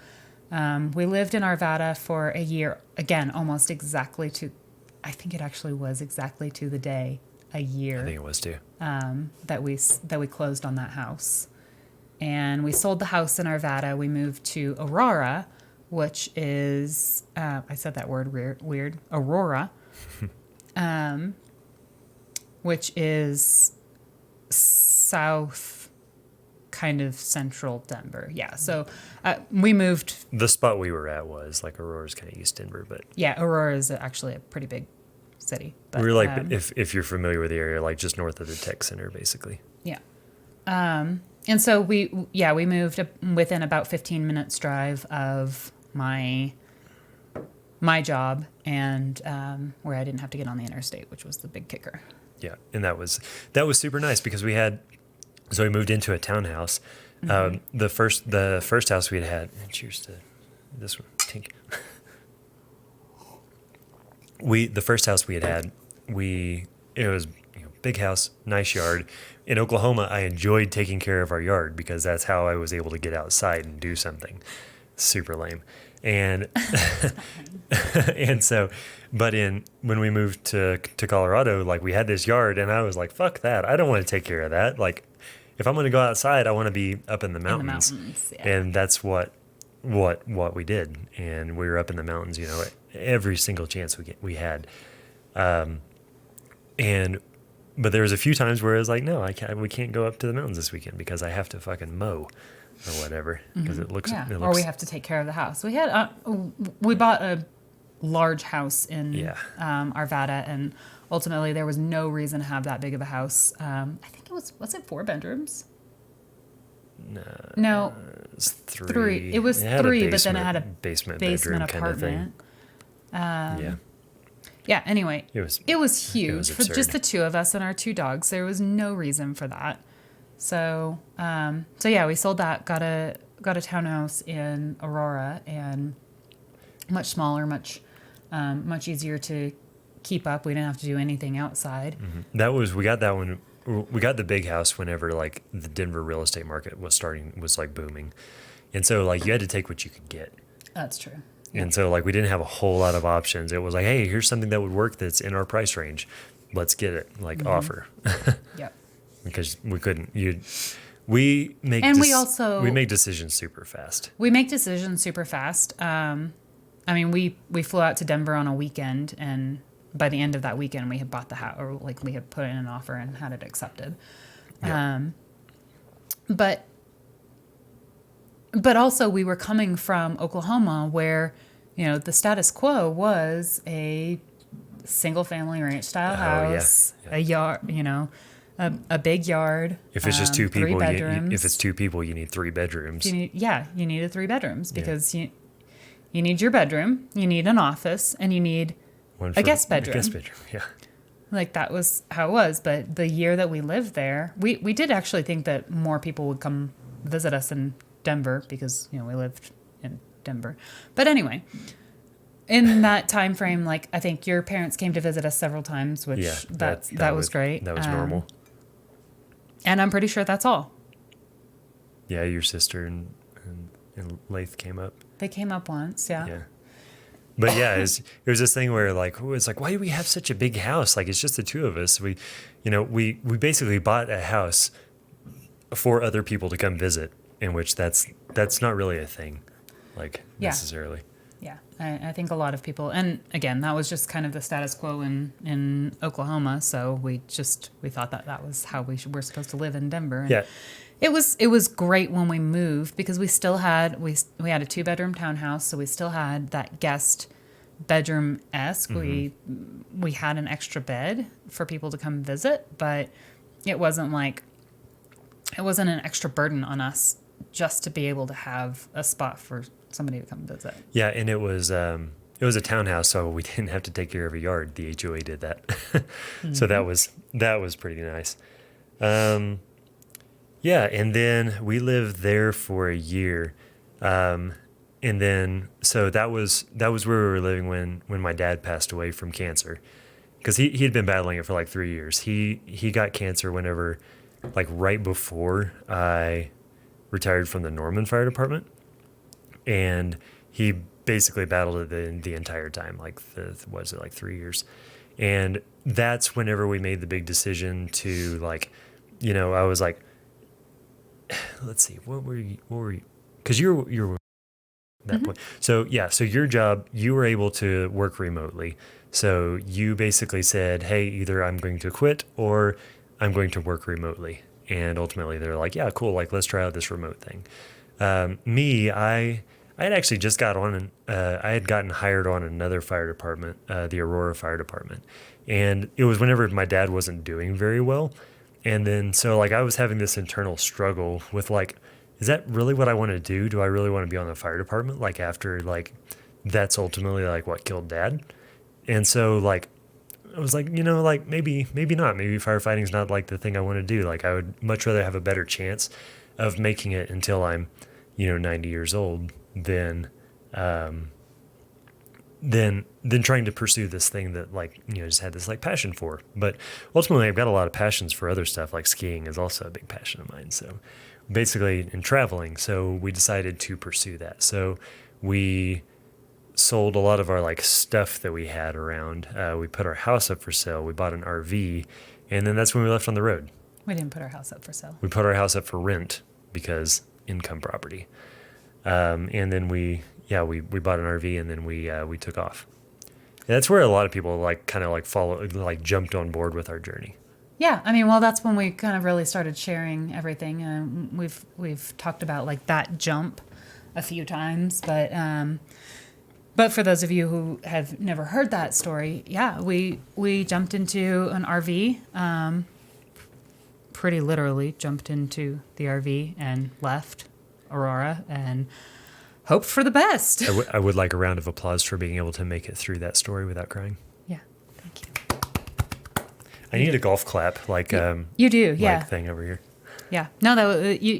we lived in Arvada for a year, again, almost exactly to, I think it actually was exactly to the day, a year. I think it was too. That we closed on that house. And we sold the house in Arvada. We moved to Aurora, which is, I said that word weird, Aurora, which is south, kind of central Denver. Yeah, so we moved. The spot we were at was like Aurora's kind of East Denver, but yeah, Aurora is actually a pretty big City. We were like, if you're familiar with the area, like just north of the tech center, basically. Yeah. And so we moved within about 15 minutes drive of my job, and where I didn't have to get on the interstate, which was the big kicker. Yeah, and that was super nice because we moved into a townhouse. The first house we had. Cheers to this one. Tink. The first house we had, it was big house, nice yard. In Oklahoma, I enjoyed taking care of our yard because that's how I was able to get outside and do something. Super lame. And and so, but when we moved to Colorado, like we had this yard, and I was like, fuck that. I don't want to take care of that. Like, if I'm going to go outside, I want to be up in the mountains. Yeah. And that's what we did. And we were up in the mountains, every single chance we had. But there was a few times where I was like, no, we can't go up to the mountains this weekend because I have to fucking mow or whatever because it looks. Or we have to take care of the house. We bought a large house in Arvada, and ultimately there was no reason to have that big of a house. I think was it 4 bedrooms? No, it was 3. 3. It was 3, but then it had a basement apartment. kind of thing. Yeah. Anyway, it was huge it was for absurd. just the 2 of us and our 2 dogs. There was no reason for that. So we sold that. Got a townhouse in Aurora, and much smaller, much easier to keep up. We didn't have to do anything outside. Mm-hmm. We got that one. We got the big house whenever like the Denver real estate market was like booming, and so like you had to take what you could get. That's true. And so like we didn't have a whole lot of options. It was like, hey, here's something that would work that's in our price range. Let's get it. Like offer. Yep. Because we couldn't. We make decisions super fast. We make decisions super fast. We flew out to Denver on a weekend, and by the end of that weekend, we had bought the house, or like we had put in an offer and had it accepted. Yeah. But also we were coming from Oklahoma, where the status quo was a single family ranch style house, a yard, a big yard. If it's just 2 people, 3 bedrooms. if it's 2 people, you need 3 bedrooms. You needed 3 bedrooms because you need your bedroom, you need an office, and you need a guest bedroom. Yeah. Like that was how it was. But the year that we lived there, we did actually think that more people would come visit us in Denver because we lived in Denver. But anyway, in that time frame, like I think your parents came to visit us several times, which that was great. That was normal. And I'm pretty sure that's all. Yeah, your sister and Lath came up. They came up once, yeah. Yeah. But yeah, it was this thing where like it's like, why do we have such a big house? Like it's just the 2 of us. We basically bought a house for other people to come visit, in which that's not really a thing, like necessarily. Yeah, I think a lot of people, and again, that was just kind of the status quo in Oklahoma. So we thought that was how we're supposed to live in Denver. And yeah. It was great when we moved because we still had we had a 2-bedroom townhouse, so we still had that guest bedroom-esque. Mm-hmm. We had an extra bed for people to come visit, but it wasn't an extra burden on us just to be able to have a spot for somebody to come visit. Yeah, and it was a townhouse, so we didn't have to take care of a yard. The HOA did that. Mm-hmm. So that was pretty nice. Yeah, and then we lived there for a year. And then so that was where we were living when my dad passed away from cancer. Because he had been battling it for like 3 years. He got cancer whenever, like right before I retired from the Norman Fire Department. And he basically battled it the entire time, like 3 years. And that's whenever we made the big decision to like, I was like, let's see, what were you, because you're at that point. So yeah, so your job, you were able to work remotely. So you basically said, hey, either I'm going to quit or I'm going to work remotely. And ultimately they're like, yeah, cool. Like, let's try out this remote thing. I had actually just got on, I had gotten hired on another fire department, the Aurora Fire Department. And it was whenever my dad wasn't doing very well. And then, so like I was having this internal struggle with like, is that really what I want to do? Do I really want to be on the fire department? Like after like, that's ultimately like what killed dad. And so like, I was like, like maybe not. Maybe firefighting's not like the thing I want to do. Like I would much rather have a better chance of making it until I'm, 90 years old um, than trying to pursue this thing that like, just had this like passion for. But ultimately I've got a lot of passions for other stuff. Like skiing is also a big passion of mine. So basically in traveling. So we decided to pursue that. So we sold a lot of our like stuff that we had around. We put our house up for sale. We bought an RV, and then that's when we left on the road. We didn't put our house up for sale. We put our house up for rent because income property. And then we bought an RV, and then we took off. And that's where a lot of people like kind of like jumped on board with our journey. Yeah, I mean, well, that's when we kind of really started sharing everything. We've talked about like that jump a few times, but for those of you who have never heard that story, yeah, we jumped into an RV, pretty literally jumped into the RV and left Aurora and hoped for the best. I would like a round of applause for being able to make it through that story without crying. Yeah, thank you. I need a golf clap like you do, yeah. Like thing over here. Yeah, no,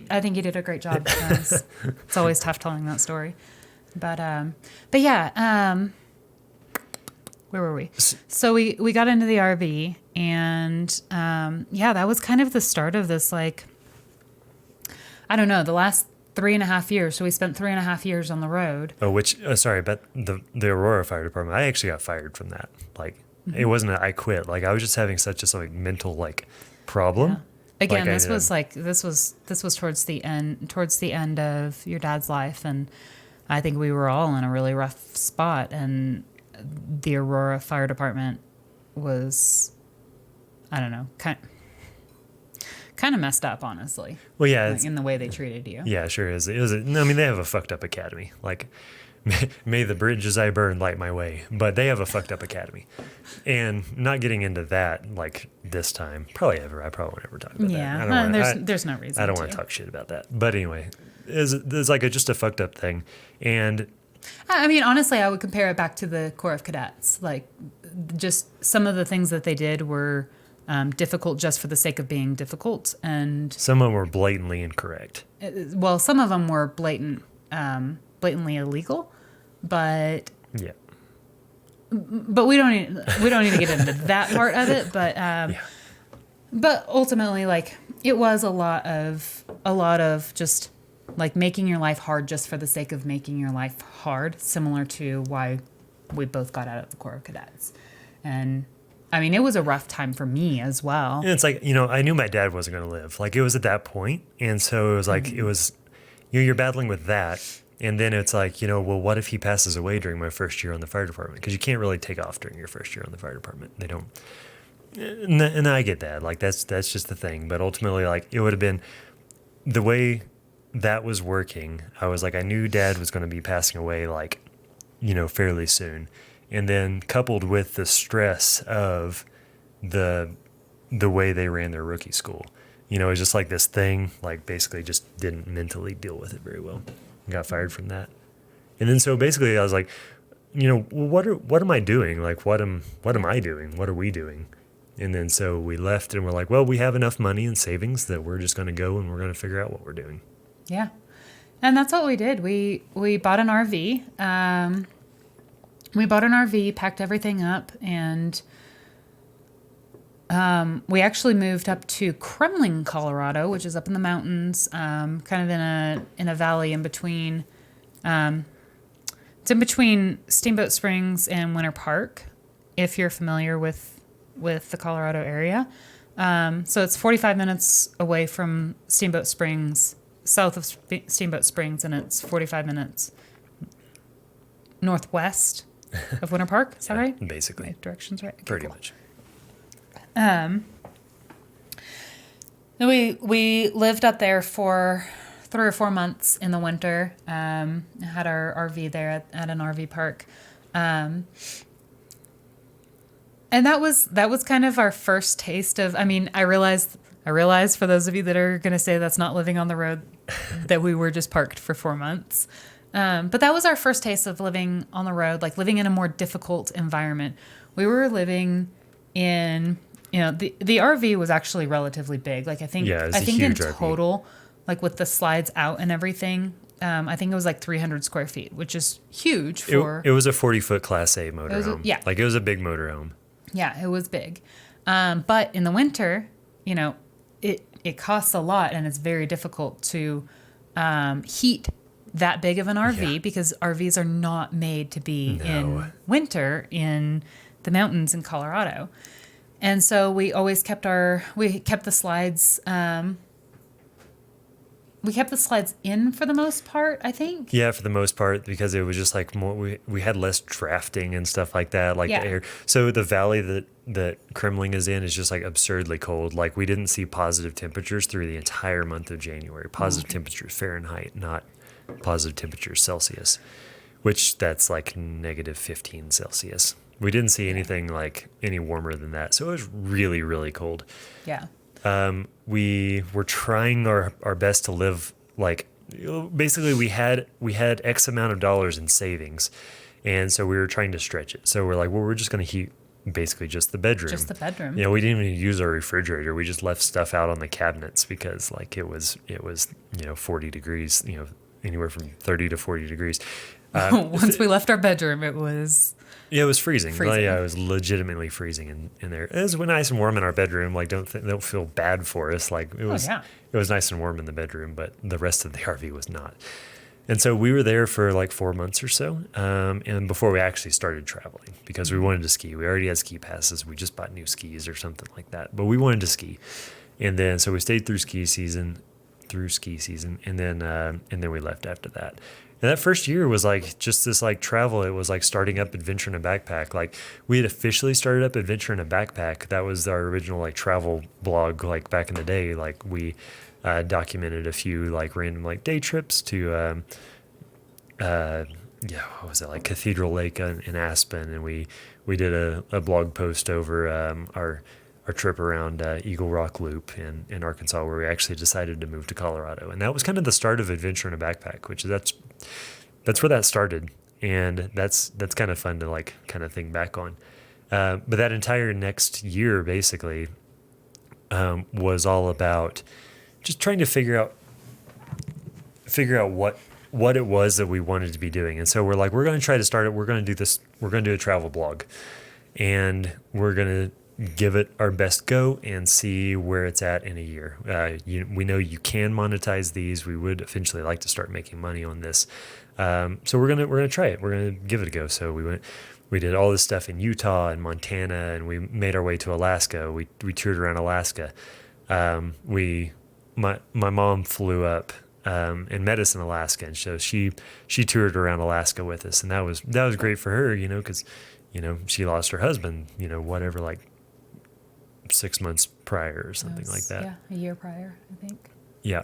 I think you did a great job. It's always tough telling that story. But yeah, where were we? So we got into the RV, and yeah, that was kind of the start of this, like, I don't know, the last 3.5 years. So we spent 3.5 years on the road. Oh, sorry, but the Aurora Fire Department, I actually got fired from that. Like, It wasn't I quit. Like, I was just having such a like mental like problem. Yeah. Again, like, this was towards the end of your dad's life, and I think we were all in a really rough spot, and the Aurora Fire Department was, I don't know, kind of messed up, honestly. Well, yeah, like in the way they treated you. Yeah, sure is. It was. I mean, they have a fucked up academy. Like, may the bridges I burn light my way, but they have a fucked up academy, and not getting into that like this time. Probably I probably won't ever talk about that. Yeah, there's no reason. I don't want to talk shit about that. But anyway, there's like just a fucked up thing, and I mean, honestly, I would compare it back to the Corps of Cadets. Like, just some of the things that they did were difficult just for the sake of being difficult, and some of them were blatantly incorrect. Well, some of them were blatantly illegal, but yeah. But we don't need to get into that part of it. But yeah. But ultimately, like, it was a lot of just like making your life hard just for the sake of making your life hard, similar to why we both got out of the Corps of Cadets. And I mean, it was a rough time for me as well. And it's like, I knew my dad wasn't going to live. Like, it was at that point. And so it was like, it was, you're battling with that. And then it's like, well, what if he passes away during my first year on the fire department? Because you can't really take off during your first year on the fire department. They don't. And I get that. Like, that's just the thing. But ultimately, like, it would have been the way that was working. I was like, I knew dad was going to be passing away, like, fairly soon. And then coupled with the stress of the way they ran their rookie school, it was just like this thing, like, basically just didn't mentally deal with it very well. Got fired from that. And then so basically I was like, what am I doing? Like, what am I doing? What are we doing? And then so we left, and we're like, well, we have enough money and savings that we're just going to go and we're going to figure out what we're doing. Yeah. And that's what we did. We bought an RV. We bought an RV, packed everything up, and we actually moved up to Kremling, Colorado, which is up in the mountains, kind of in a valley in between. It's in between Steamboat Springs and Winter Park, if you're familiar with the Colorado area. So it's 45 minutes away from Steamboat Springs, south of Steamboat Springs, and it's 45 minutes northwest of Winter Park. Is that right? Basically. My directions right? Okay, pretty cool. much. We lived up there for 3 or 4 months in the winter. Had our RV there at an RV park. And And that was kind of our first taste of. I mean, I realized for those of you that are going to say that's not living on the road, that we were just parked for 4 months. But that was our first taste of living on the road, like living in a more difficult environment. We were living in, the RV was actually relatively big. Like I think Yeah, it was a in huge RV. total, like with the slides out and everything, I think it was like 300 square feet, which is huge for. It was a 40-foot Class A motorhome. yeah. Like it was a big motorhome. Yeah, it was big. But in the winter, it costs a lot and it's very difficult to heat that big of an RV Yeah. because RVs are not made to be No. in winter in the mountains in Colorado. And so we always kept the slides. We kept the slides in for the most part, I think. Yeah, for the most part, because it was just like more, we had less drafting and stuff like that, like Yeah. the air. So the valley that Kremling is in is just like absurdly cold. Like we didn't see positive temperatures through the entire month of January. Positive temperatures Fahrenheit, not positive temperatures Celsius, which that's like negative 15 Celsius. We didn't see anything like any warmer than that. So it was really, really cold. Yeah. We were trying our best to live like basically we had X amount of dollars in savings, and so we were trying to stretch it. So we're like, well, we're just going to heat basically just the bedroom. Just the bedroom. We didn't even use our refrigerator. We just left stuff out on the cabinets because like it was 40 degrees, anywhere from 30 to 40 degrees. Once we left our bedroom, it was. Yeah, it was freezing. Freezing. Yeah, it was legitimately freezing in there. It was nice and warm in our bedroom. Like, don't feel bad for us. Like, it was it was nice and warm in the bedroom, but the rest of the RV was not. And so we were there for like 4 months or so, and before we actually started traveling because we wanted to ski. We already had ski passes. We just bought new skis or something like that, but we wanted to ski. And then so we stayed through ski season, and then we left after that. And that first year was like just this like travel. It was like starting up Adventure in a Backpack. Like we had officially started up Adventure in a Backpack. That was our original like travel blog. Like back in the day, like we documented a few like random like day trips to what was it, like Cathedral Lake in Aspen, and we did a blog post over our trip around Eagle Rock Loop in Arkansas, where we actually decided to move to Colorado. And that was kind of the start of Adventure in a Backpack, which is that's where that started. And that's kind of fun to like kind of think back on. But that entire next year basically was all about just trying to figure out what it was that we wanted to be doing. And so we're like, we're going to try to start it. We're going to do this. We're going to do a travel blog, and we're going to give it our best go and see where it's at in a year. We know you can monetize these. We would eventually like to start making money on this. So we're gonna try it. We're gonna give it a go. So we did all this stuff in Utah and Montana, and we made our way to Alaska. We toured around Alaska. My mom flew up and met us in Alaska, and so she toured around Alaska with us, and that was great for her, because she lost her husband, whatever, like 6 months prior or something like that. Yeah, a year prior, I think. Yeah.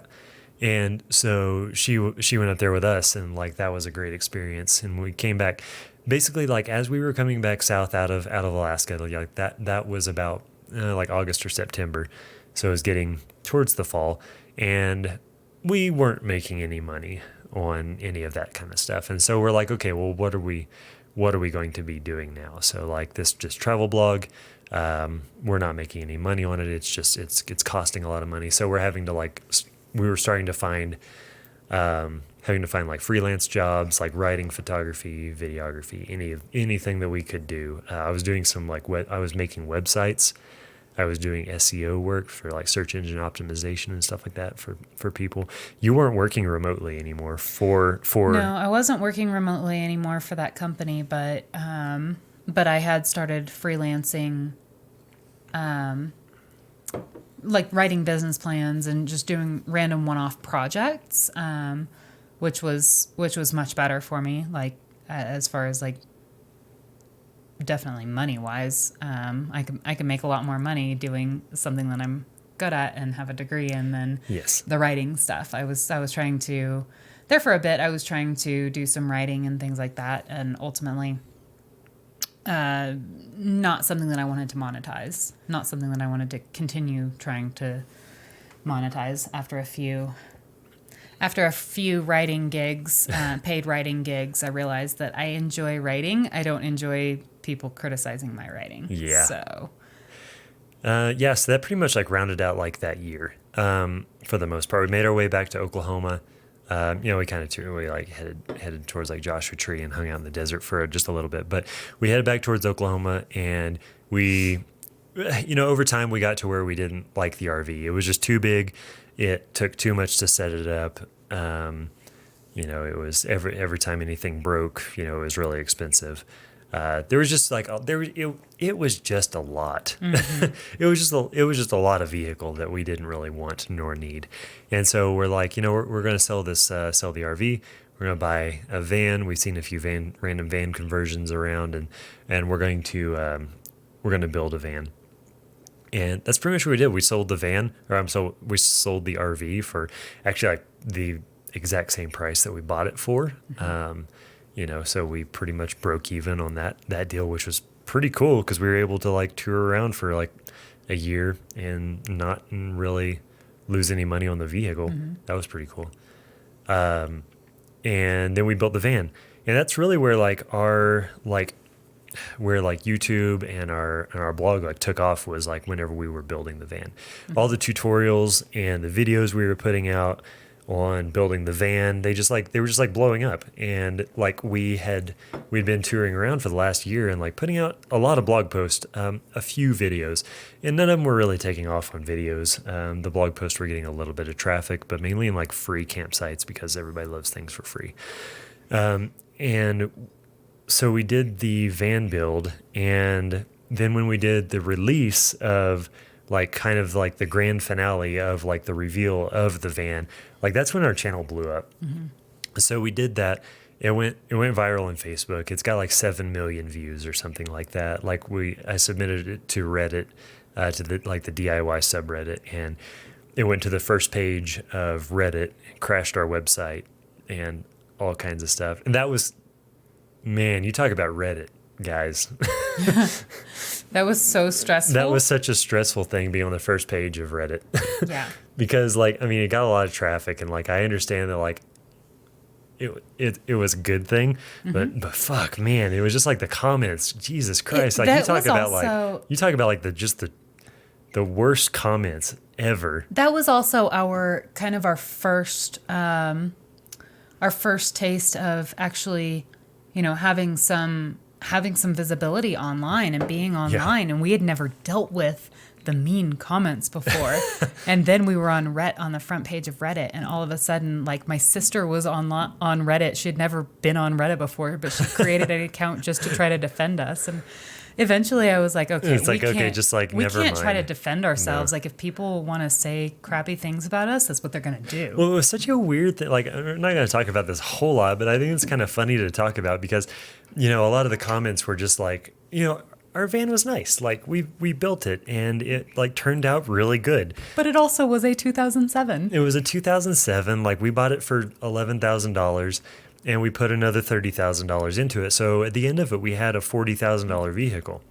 And so she went up there with us, and like that was a great experience. And we came back basically like as we were coming back south out of Alaska, like that was about like August or September. So it was getting towards the fall, and we weren't making any money on any of that kind of stuff. And so we're like, okay, well, what are we going to be doing now? So like this just travel blog, we're not making any money on it. It's just, it's costing a lot of money. So we're having to we were starting to find like freelance jobs, like writing, photography, videography, anything that we could do. I was doing some I was making websites. I was doing SEO work for like search engine optimization and stuff like that for people. You weren't working remotely anymore for. No, I wasn't working remotely anymore for that company, but I had started freelancing, like writing business plans and just doing random one-off projects, which was much better for me. Like as far as like definitely money wise, I can make a lot more money doing something that I'm good at and have a degree in than Yes. the writing stuff. I was trying to there for a bit. I was trying to do some writing and things like that, and ultimately not something that I wanted to monetize, not something that I wanted to continue trying to monetize after a few writing gigs, paid writing gigs. I realized that I enjoy writing. I don't enjoy people criticizing my writing. Yeah. So So that pretty much like rounded out like that year for the most part. We made our way back to Oklahoma. We kind of headed towards like Joshua Tree and hung out in the desert for just a little bit. But we headed back towards Oklahoma, and we, over time we got to where we didn't like the RV. It was just too big. It took too much to set it up. It was every time anything broke, it was really expensive. There was just like it was just a lot. Mm-hmm. It was just a lot of vehicle that we didn't really want nor need, and so we're like, we're going to sell the RV. We're going to buy a van. We've seen a few random van conversions around, and we're going to build a van. And that's pretty much what we did. We sold the van, we sold the RV for actually like the exact same price that we bought it for. So we pretty much broke even on that deal, which was pretty cool because we were able to like tour around for like a year and not really lose any money on the vehicle. Mm-hmm. That was pretty cool. And then we built the van, and that's really where YouTube and our blog like took off, was like whenever we were building the van. Mm-hmm. All the tutorials and the videos we were putting out on building the van, they were just like blowing up. And like we'd been touring around for the last year and like putting out a lot of blog posts, a few videos, and none of them were really taking off on videos. The blog posts were getting a little bit of traffic, but mainly in like free campsites because everybody loves things for free. And so we did the van build, and then when we did the release of like kind of like the grand finale of like the reveal of the van, like that's when our channel blew up. Mm-hmm. So we did that. It went viral on Facebook. It's got like 7 million views or something like that. Like I submitted it to Reddit, to the DIY subreddit, and it went to the first page of Reddit, crashed our website, and all kinds of stuff. And that was, man, you talk about Reddit, guys. That was so stressful. That was such a stressful thing, being on the first page of Reddit. Yeah. Because it got a lot of traffic, and like I understand that like it was a good thing, mm-hmm. but fuck, man, it was just like the comments. Jesus Christ! You talk about the worst comments ever. That was also our first taste of actually, having some visibility online and being online. Yeah. And we had never dealt with the mean comments before. And then we were on the front page of Reddit, and all of a sudden, like, my sister was on Reddit. She had never been on Reddit before, but she created an account just to try to defend us. And eventually I was like, okay, we can't try to defend ourselves. No. Like, if people want to say crappy things about us, that's what they're going to do. Well, it was such a weird thing. Like, I'm not going to talk about this a whole lot, but I think it's kind of funny to talk about because, a lot of the comments were just like, our van was nice. Like, we built it, and it like turned out really good. But it also was a 2007. It was a 2007. Like, we bought it for $11,000. And we put another $30,000 into it. So at the end of it, we had a $40,000 vehicle.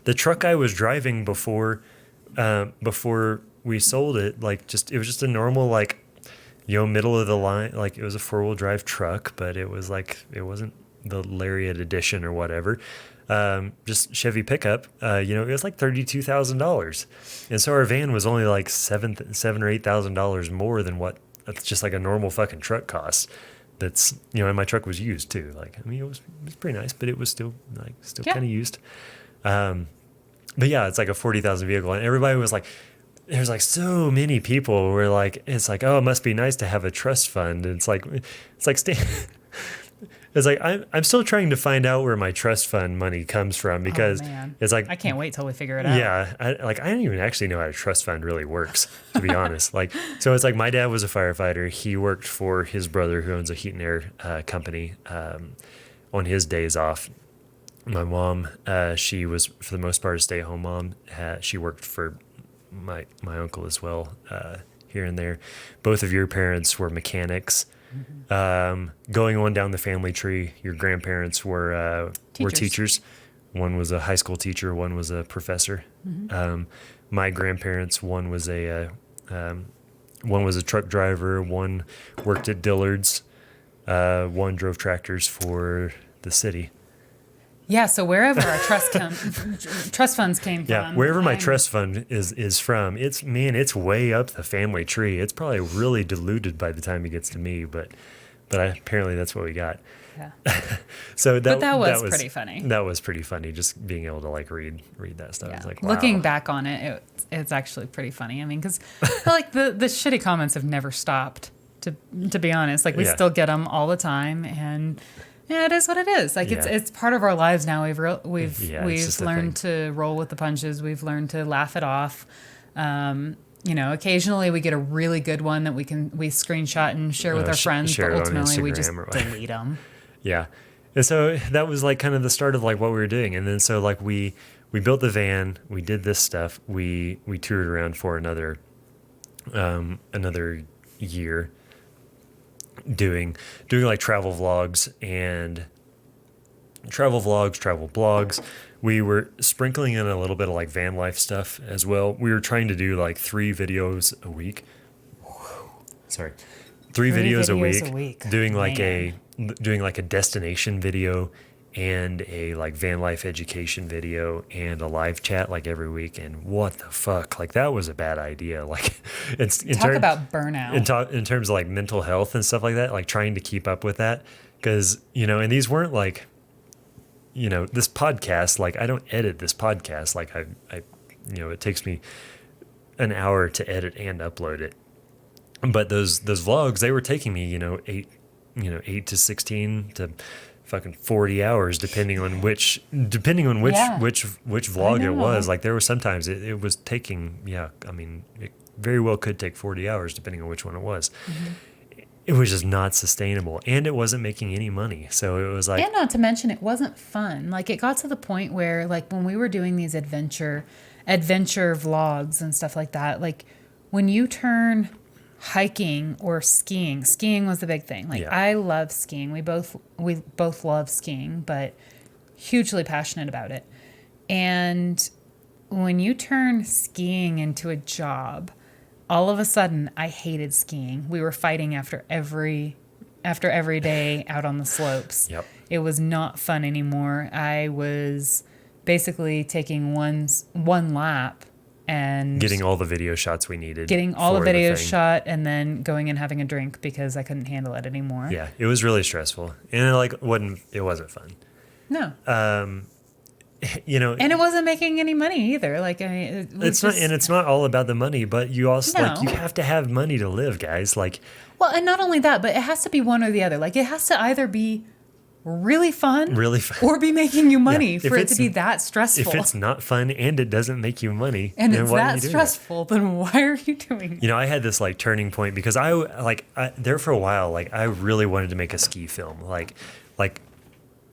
The truck I was driving before we sold it, it was just a normal, middle of the line. Like, it was a 4-wheel drive truck, but it wasn't the Lariat edition or whatever. Just Chevy pickup. It was like $32,000. And so our van was only like $7,000 or $8,000 more than what just like a normal fucking truck costs. That's, and my truck was used too. It was pretty nice, but it was still kind of used. But yeah, it's like a 40,000 vehicle, and everybody was like, there's like so many people were like, it's like, oh, it must be nice to have a trust fund. And it's like I'm still trying to find out where my trust fund money comes from, because it's like, I can't wait till we figure it out. Yeah. I don't even actually know how a trust fund really works, to be honest. So it's like, my dad was a firefighter. He worked for his brother, who owns a heat and air company, on his days off. My mom, she was for the most part a stay-at-home mom. She worked for my uncle as well, here and there. Both of your parents were mechanics. Mm-hmm. Going on down the family tree, your grandparents were teachers. One was a high school teacher. One was a professor. My grandparents, one was a truck driver. One worked at Dillard's. One drove tractors for the city. Yeah, so wherever our trust funds came from. Yeah, wherever my trust fund is from, it's way up the family tree. It's probably really diluted by the time it gets to me, but apparently that's what we got. Yeah. So that was pretty funny. That was pretty funny, just being able to like read that stuff. Yeah. It's like, wow. Looking back on it, it's actually pretty funny. I mean, because like the shitty comments have never stopped. To be honest, like we Yeah. still get them all the time, and yeah, it is what it is. Like Yeah. it's part of our lives now. We've just a learned to roll with the punches. We've learned to laugh it off. Occasionally we get a really good one that we screenshot and share with our friends, share but it on ultimately we Instagram just or whatever. delete them. Yeah. And so that was like kind of the start of like what we were doing. And then so like we built the van, we did this stuff, we toured around for another year doing like travel vlogs, travel blogs. We were sprinkling in a little bit of like van life stuff as well. We were trying to do like 3 videos a week. Sorry. 3 videos a week, doing like a destination video and a like van life education video and a live chat like every week. And what the fuck, like that was a bad idea. Like it's About burnout in terms of like mental health and stuff like that, like trying to keep up with that. Cause and these weren't like, this podcast, like I don't edit this podcast. Like I it takes me an hour to edit and upload it. But those vlogs, they were taking me, 8 to 16 to fucking 40 hours, depending on which vlog it was. Like there were sometimes it was taking, it very well could take 40 hours depending on which one it was. Mm-hmm. It was just not sustainable, and it wasn't making any money. So it was like, and not to mention it wasn't fun. Like it got to the point where like when we were doing these adventure vlogs and stuff like that, like when you turn hiking or skiing was the big thing. Like I love skiing. We both love skiing, but hugely passionate about it. And when you turn skiing into a job, all of a sudden I hated skiing. We were fighting after every day out on the slopes. Yep. It was not fun anymore. I was basically taking one lap and getting all the video shots we needed. Getting all the videos shot and then going and having a drink because I couldn't handle it anymore. Yeah, it was really stressful. And it wasn't fun. No. And it wasn't making any money either. Like it's not all about the money, but you also like you have to have money to live, guys. Like, well, and not only that, but it has to be one or the other. Like it has to either be really fun, or be making you money for it to be that stressful. If it's not fun and it doesn't make you money, and then it's why are that you doing stressful, then why are you doing it? I had this like turning point because I there for a while, like I really wanted to make a ski film, like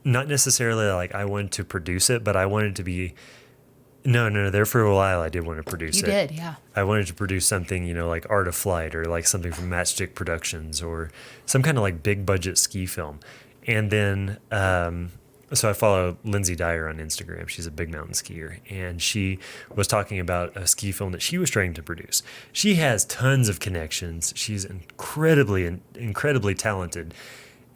not necessarily like I wanted to produce it, but I wanted to be. No. There for a while, I did want to produce it. You did, yeah. I wanted to produce something, like Art of Flight or like something from Matchstick Productions or some kind of like big budget ski film. And then, so I follow Lindsay Dyer on Instagram. She's a big mountain skier, and she was talking about a ski film that she was trying to produce. She has tons of connections. She's incredibly talented.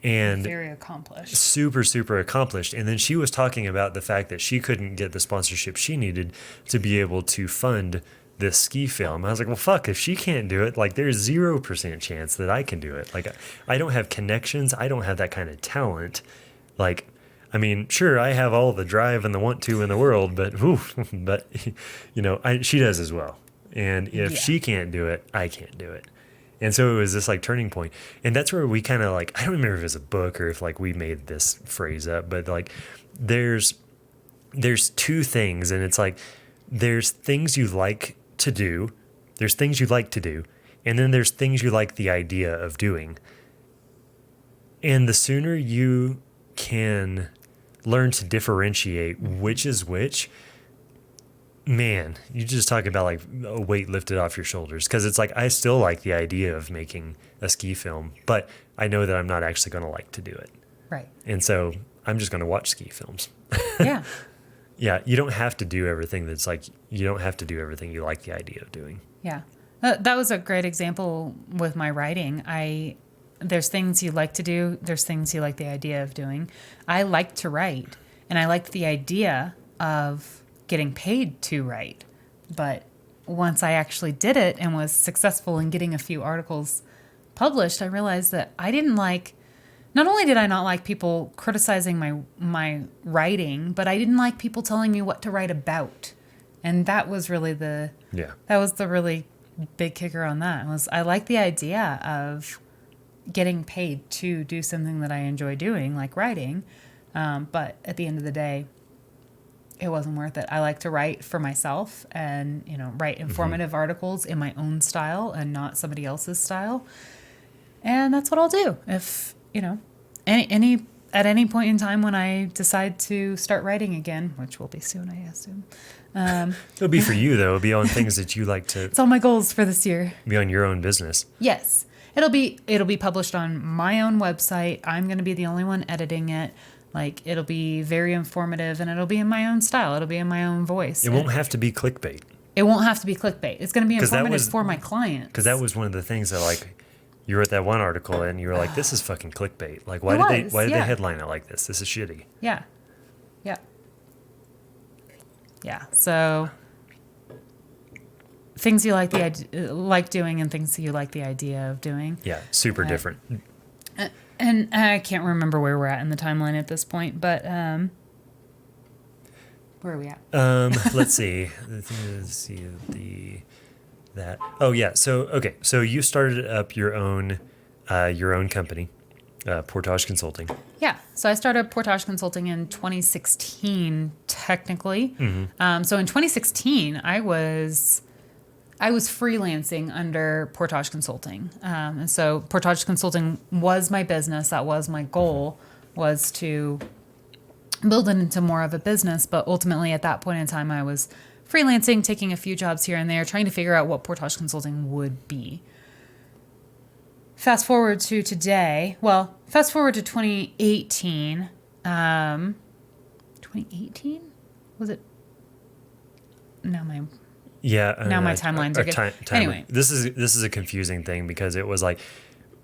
And very accomplished. Super, super accomplished. And then she was talking about the fact that she couldn't get the sponsorship she needed to be able to fund this ski film. I was like, well, fuck, if she can't do it, like there's 0% chance that I can do it. Like I don't have connections. I don't have that kind of talent. Like, I mean, sure, I have all the drive and the want to in the world, but she does as well. And if she can't do it, I can't do it. And so it was this like turning point. And that's where we kind of like, I don't remember if it was a book or if like we made this phrase up, but like there's 2 things, and it's like there's things you like to do, and then there's things you like the idea of doing. And the sooner you can learn to differentiate which is which, man, you just talk about like a weight lifted off your shoulders. Because it's like I still like the idea of making a ski film, but I know that I'm not actually going to like to do it. Right. And so I'm just going to watch ski films. Yeah. Yeah, you don't have to do everything that's like, you don't have to do everything you like the idea of doing. Yeah. That was a great example with my writing. There's things you like to do. There's things you like the idea of doing. I like to write, and I liked the idea of getting paid to write. But once I actually did it and was successful in getting a few articles published, I realized that I didn't like, not only did I not like people criticizing my writing, but I didn't like people telling me what to write about. And that was really the really big kicker on that. Was I like the idea of getting paid to do something that I enjoy doing, like writing. But at the end of the day, it wasn't worth it. I like to write for myself and, write informative articles in my own style and not somebody else's style. And that's what I'll do. If, at any point in time when I decide to start writing again, which will be soon, I assume. It'll be for you, though. It'll be on things that you like to It's all my goals for this year. be on your own business. Yes. It'll be published on my own website. I'm going to be the only one editing it. Like, it'll be very informative, and it'll be in my own style. It'll be in my own voice. It won't have to be clickbait. It won't have to be clickbait. It's going to be 'Cause that informative was- for my clients. Because that was one of the things that, like, you wrote that one article and you were like, this is fucking clickbait. Like, why did they yeah. headline it like this? This is shitty. Yeah. Yeah. Yeah. So things you like like doing and things you like the idea of doing. Yeah, super different. And I can't remember where we're at in the timeline at this point, but where are we at? Let's see. Oh yeah. So you started up your own company, Portage Consulting. Yeah. So I started Portage Consulting in 2016, technically. Mm-hmm. So in 2016, I was freelancing under Portage Consulting. And so Portage Consulting was my business. That was my goal, was to build it into more of a business. But ultimately, at that point in time, I was freelancing, taking a few jobs here and there, trying to figure out what Portage Consulting would be. Fast forward to today. Well, fast forward to 2018. 2018? Was it? Now my timelines are good. Anyway. This is a confusing thing because it was like,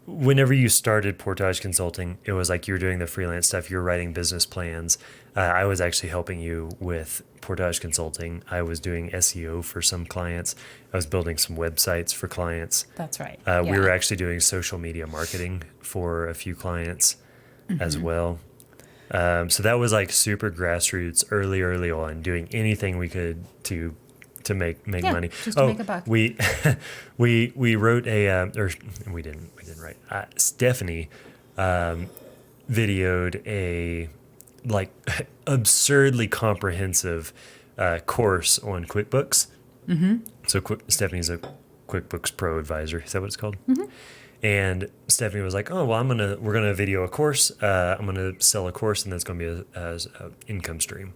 whenever you started Portage Consulting, it was like you were doing the freelance stuff. You were writing business plans. I was actually helping you with Portage Consulting. I was doing SEO for some clients. I was building some websites for clients. That's right. We were actually doing social media marketing for a few clients as well. So that was like super grassroots, early on, doing anything we could to make money. Just to make a buck. We wrote we didn't write. Stephanie videoed a like absurdly comprehensive course on QuickBooks. Mm-hmm. So Stephanie's a QuickBooks Pro advisor. Is that what it's called? Mm-hmm. And Stephanie was like, "Oh well, we're gonna video a course. I'm gonna sell a course, and that's gonna be a income stream."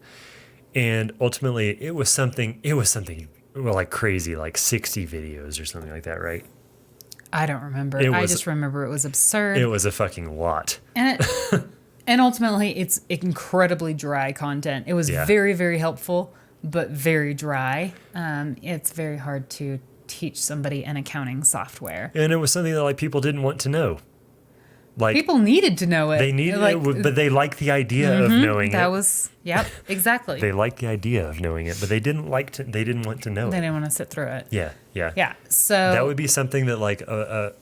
And ultimately, it was something well, like crazy, like 60 videos or something like that, right? I don't remember. I just remember it was absurd. It was a fucking lot. And ultimately, it's incredibly dry content. It was very, very helpful, but very dry. It's very hard to teach somebody an accounting software. And it was something that like people didn't want to know. Like people needed to know it. They needed it, but they liked the idea of knowing it. Yep, exactly. They liked the idea of knowing it, but they didn't want to know They it. didn't want to sit through it. Yeah. So that would be something that like an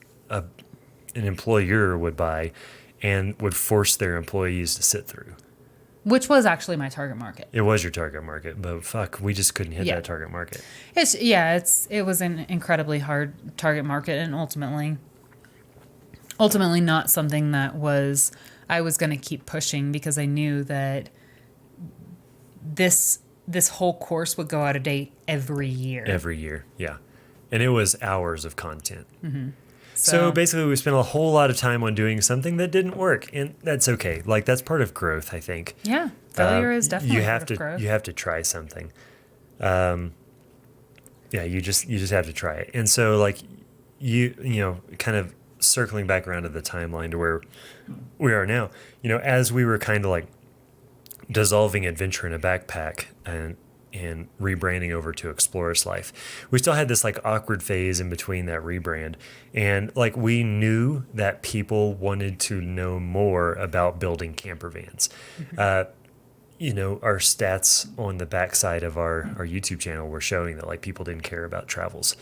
employer would buy and would force their employees to sit through. Which was actually my target market. It was your target market, but fuck, we just couldn't hit that target market. It was an incredibly hard target market, and ultimately not something that I was going to keep pushing because I knew that this whole course would go out of date every year. Every year, yeah. And it was hours of content. Mm-hmm. So basically, we spent a whole lot of time on doing something that didn't work, and that's okay. Like that's part of growth, I think. Yeah, failure is definitely part of growth. You have to try something. You just have to try it. And so, like you know, kind of circling back around to the timeline to where we are now. You know, as we were kind of like dissolving adventure in a backpack and rebranding over to Explorers Life. We still had this like awkward phase in between that rebrand. And like we knew that people wanted to know more about building camper vans. Our stats on the backside of our YouTube channel were showing that like people didn't care about travels.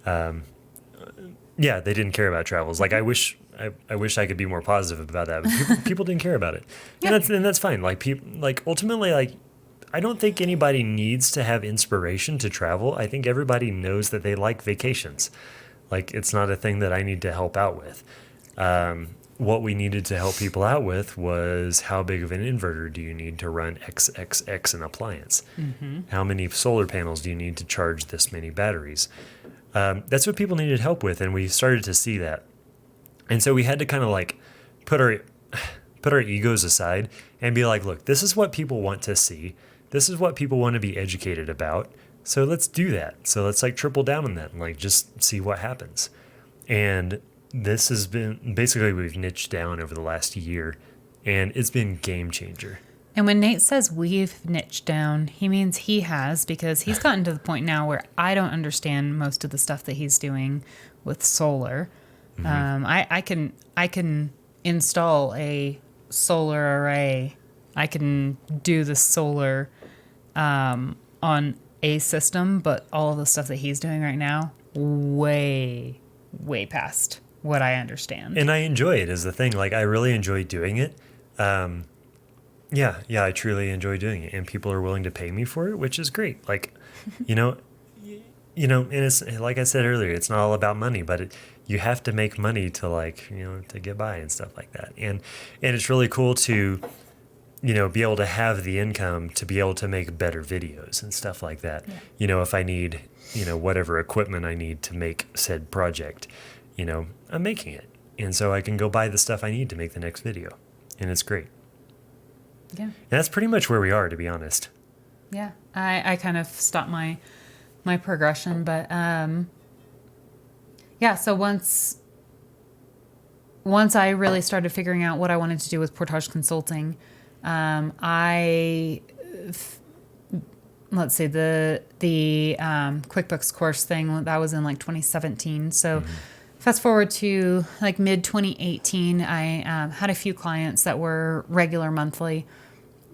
Yeah, they didn't care about travels. Like I wish I could be more positive about that, but people didn't care about it. Yeah. And that's fine. Like ultimately, like I don't think anybody needs to have inspiration to travel. I think everybody knows that they like vacations. Like it's not a thing that I need to help out with. What we needed to help people out with was how big of an inverter do you need to run XXX an appliance? How many solar panels do you need to charge this many batteries? That's what people needed help with, and we started to see that. And so we had to kind of like put our egos aside and be like, look, this is what people want to see. This is what people want to be educated about. So let's do that. So let's like triple down on that and like just see what happens. And this has been basically we've niched down over the last year, and it's been game changer. And when Nate says we've niched down, he means he has, because he's gotten to the point now where I don't understand most of the stuff that he's doing with solar. I can install a solar array. I can do the solar on a system, but all of the stuff that he's doing right now, way past what I understand. And I enjoy it is the thing. Like I really enjoy doing it. Yeah, I truly enjoy doing it, and people are willing to pay me for it, which is great. Like, and it's like I said earlier, it's not all about money, but you have to make money to to get by and stuff like that. And it's really cool to, be able to have the income to be able to make better videos and stuff like that. Yeah. If I need, whatever equipment I need to make said project, I'm making it. And so I can go buy the stuff I need to make the next video. And it's great. Yeah. And that's pretty much where we are, to be honest. Yeah. I kind of stopped my progression, but so once I really started figuring out what I wanted to do with Portage Consulting, let's see, the QuickBooks course thing, that was in like 2017. So fast forward to like mid 2018, I had a few clients that were regular monthly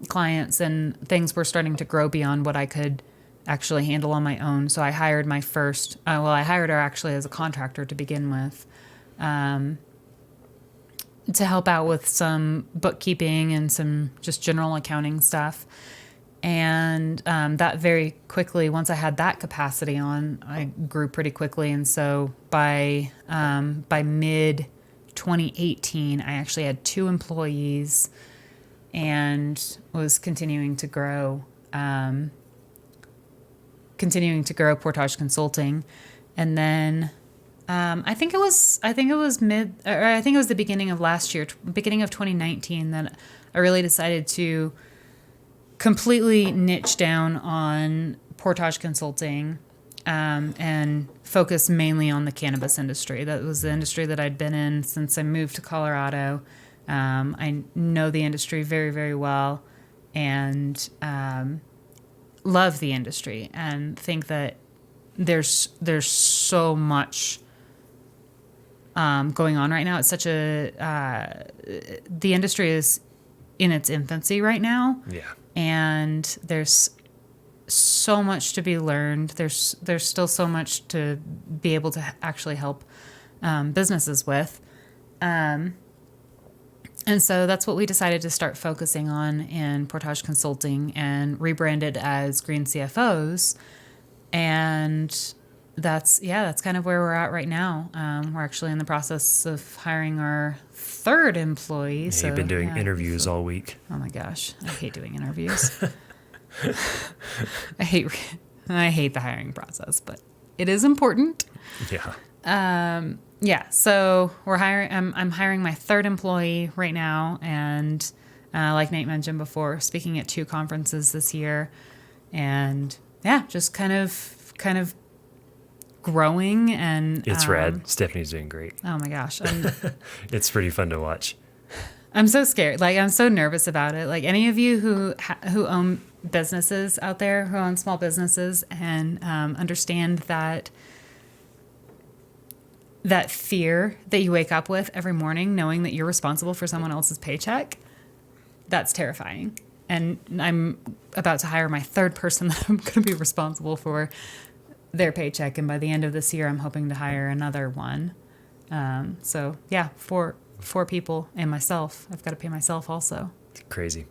clients, and things were starting to grow beyond what I could actually handle on my own. So I hired my first, I hired her actually as a contractor to begin with, to help out with some bookkeeping and some just general accounting stuff. And that very quickly, once I had that capacity on, I grew pretty quickly. And so by mid 2018, I actually had 2 employees and was continuing to grow Portage Consulting. And then I think it was the beginning of last year, beginning of 2019, that I really decided to completely niche down on Portage Consulting and focus mainly on the cannabis industry. That was the industry that I'd been in since I moved to Colorado. I know the industry very, very well, and love the industry, and think that there's so much going on right now. It's such the industry is in its infancy right now. Yeah. And there's so much to be learned. There's still so much to be able to actually help businesses with. And so that's what we decided to start focusing on in Portage Consulting, and rebranded as Green CFOs. And that's kind of where we're at right now. We're actually in the process of hiring our 3rd employee. Yeah, so you've been doing interviews all week. Oh my gosh, I hate doing interviews. I hate the hiring process, but it is important. Yeah. So we're hiring. I'm hiring my 3rd employee right now, and like Nate mentioned before, speaking at 2 conferences this year, and just kind of growing. And it's rad. Stephanie's doing great. Oh my gosh, it's pretty fun to watch. I'm so scared. Like, I'm so nervous about it. Like, any of you who own businesses out there, who own small businesses, and understand that fear that you wake up with every morning, knowing that you're responsible for someone else's paycheck, that's terrifying. And I'm about to hire my third person that I'm going to be responsible for their paycheck. And by the end of this year, I'm hoping to hire another one. So yeah, four people and myself. I've got to pay myself also. Crazy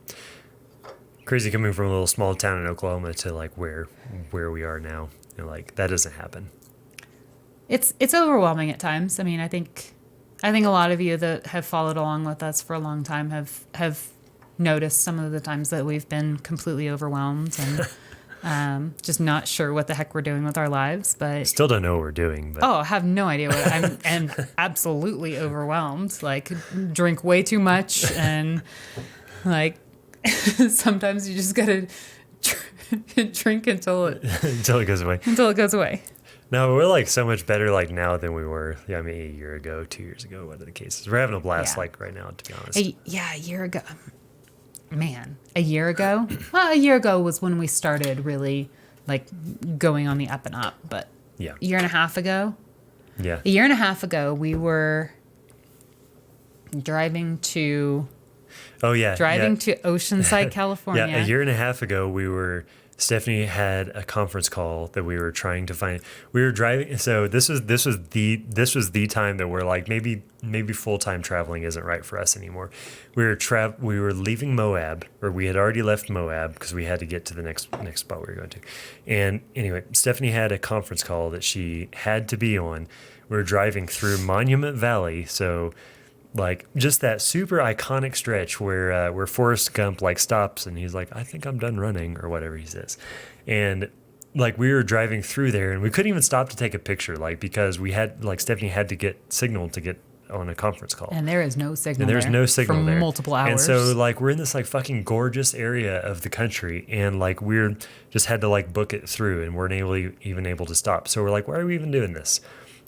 coming from a little small town in Oklahoma to like where we are now. You know, like that doesn't happen. It's overwhelming at times. I mean, I think a lot of you that have followed along with us for a long time have noticed some of the times that we've been completely overwhelmed and just not sure what the heck we're doing with our lives. But still don't know what we're doing. But. Oh, I have no idea what I'm absolutely overwhelmed. Like, drink way too much, and like sometimes you just gotta drink until it goes away. Until it goes away. No, we're like so much better like now than we were. Yeah, I mean, a year ago, 2 years ago, what are the cases? We're having a blast like right now, to be honest. A year ago. Man, a year ago? Well, a year ago was when we started really like going on the up and up. But yeah, a year and a half ago. Yeah. A year and a half ago, we were driving to. Oh yeah. Driving to Oceanside, California. Yeah, a year and a half ago, Stephanie had a conference call that we were trying to find. We were driving, so this was the time that we're like maybe full-time traveling isn't right for us anymore. We were leaving Moab, or we had already left Moab because we had to get to the next spot we were going to. And anyway, Stephanie had a conference call that she had to be on. We were driving through Monument Valley, so like just that super iconic stretch where Forrest Gump like stops and he's like, I think I'm done running, or whatever he says. And like we were driving through there and we couldn't even stop to take a picture, like because we had like Stephanie had to get signal to get on a conference call. And there is no signal. And there's no signal for there. Multiple hours. And so like we're in this like fucking gorgeous area of the country and like we're just had to like book it through and weren't even able to stop. So we're like, why are we even doing this?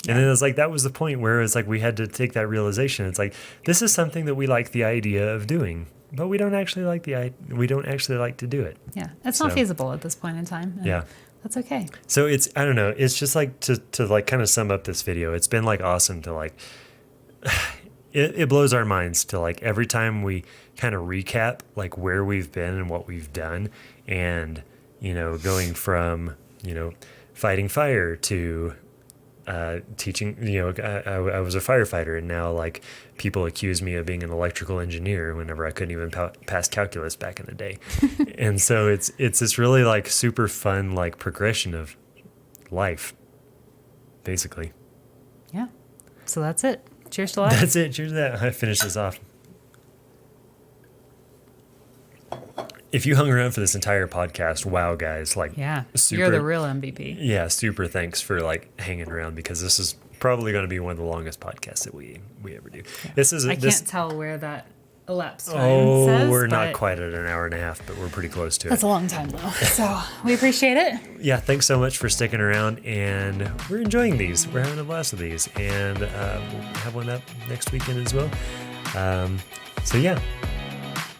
And then it was like, that was the point where it's like we had to take that realization. It's like, this is something that we like the idea of doing, but we don't actually like to do it. Yeah, it's not feasible at this point in time. Yeah. That's okay. So I don't know. It's just like to like kind of sum up this video. It's been like awesome to like, it blows our minds to like every time we kind of recap like where we've been and what we've done. And, you know, going from, you know, fighting fire to, teaching, you know, I was a firefighter, and now like people accuse me of being an electrical engineer whenever I couldn't even pass calculus back in the day. And so it's this really like super fun like progression of life, basically. Yeah. So that's it. Cheers to life. That's it. Cheers to that. I finished this off. If you hung around for this entire podcast, wow, guys, like, yeah, you're the real MVP. Yeah, super thanks for like hanging around, because this is probably going to be one of the longest podcasts that we ever do. Yeah. Can't tell where that elapsed time says. We're not quite at an hour and a half, but we're pretty close to it. That's a long time though, so we appreciate it. Yeah, thanks so much for sticking around, and we're enjoying these. We're having a blast with these, and we'll have one up next weekend as well. So yeah,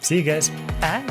see you guys. Bye.